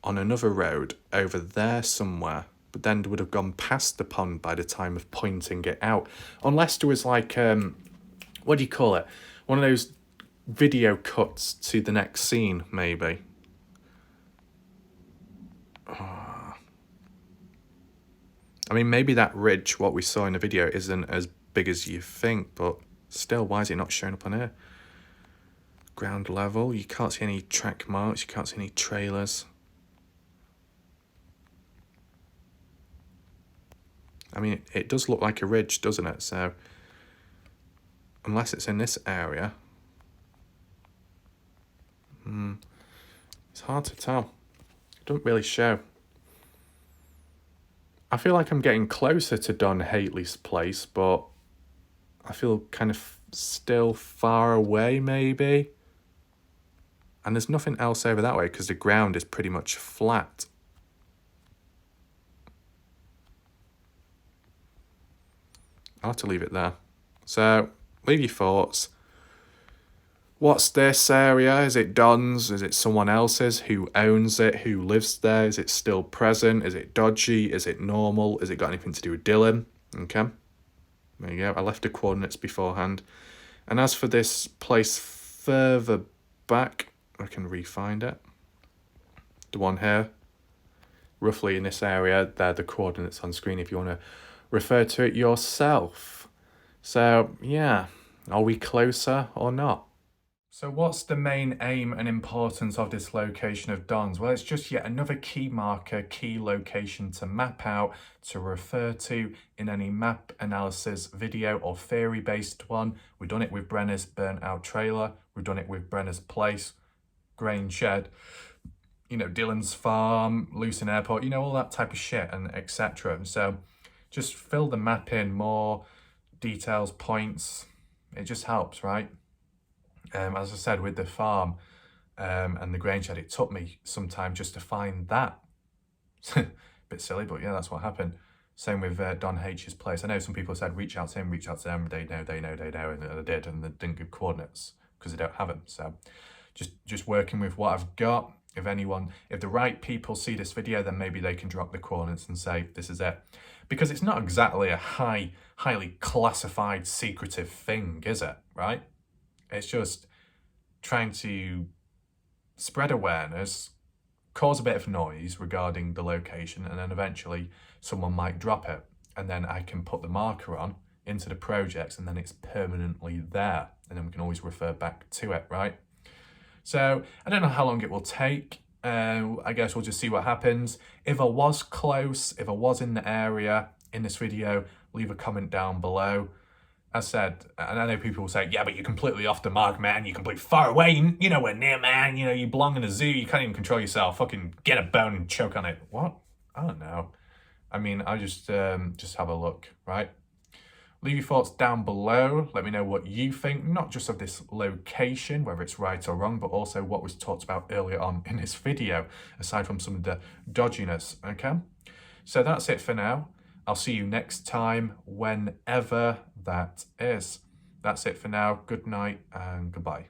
on another road over there somewhere. But then would have gone past the pond by the time of pointing it out. Unless there was like, what do you call it? One of those video cuts to the next scene, maybe. I mean, maybe that ridge, what we saw in the video, isn't as big as you think, but still, why is it not showing up on here? Ground level, you can't see any track marks, you can't see any trailers. I mean, it does look like a ridge, doesn't it? So, unless it's in this area, it's hard to tell. It doesn't really show. I feel like I'm getting closer to Don Hately's place, but I feel kind of still far away, maybe. And there's nothing else over that way because the ground is pretty much flat. I'll have to leave it there. So, leave your thoughts. What's this area? Is it Don's? Is it someone else's? Who owns it? Who lives there? Is it still present? Is it dodgy? Is it normal? Is it got anything to do with Dylan? Okay. There you go. I left the coordinates beforehand. And as for this place further back, I can re-find it. The one here. Roughly in this area, they're the coordinates on screen if you want to refer to it yourself. So, yeah. Are we closer or not? So what's the main aim and importance of this location of Don's? Well, it's just yet another key marker, key location to map out, to refer to in any map analysis video or theory-based one. We've done it with Brenner's burnt out trailer. We've done it with Brenner's place, grain shed, you know, Dylan's farm, Lucin airport, you know, all that type of shit and etc. So just fill the map in, more details, points. It just helps, right? As I said, with the farm and the grain shed, it took me some time just to find that. Bit silly, but yeah, that's what happened. Same with Don H's place. I know some people said reach out to him, reach out to them. They know, and I did, and they didn't give coordinates because they don't have them. So just working with what I've got. If the right people see this video, then maybe they can drop the coordinates and say this is it, because it's not exactly a highly classified, secretive thing, is it? Right? It's just trying to spread awareness, cause a bit of noise regarding the location, and then eventually someone might drop it. And then I can put the marker on into the projects, and then it's permanently there. And then we can always refer back to it, right? So I don't know how long it will take. I guess we'll just see what happens. If I was close, if I was in the area in this video, leave a comment down below. As said, and I know people will say, yeah, but you're completely off the mark, man. You're completely far away. You're nowhere near, man. You know, you belong in a zoo. You can't even control yourself. Fucking get a bone and choke on it. What? I don't know. I mean, I just have a look, right? Leave your thoughts down below. Let me know what you think, not just of this location, whether it's right or wrong, but also what was talked about earlier on in this video, aside from some of the dodginess, okay? So that's it for now. I'll see you next time, whenever that is. That's it for now. Good night and goodbye.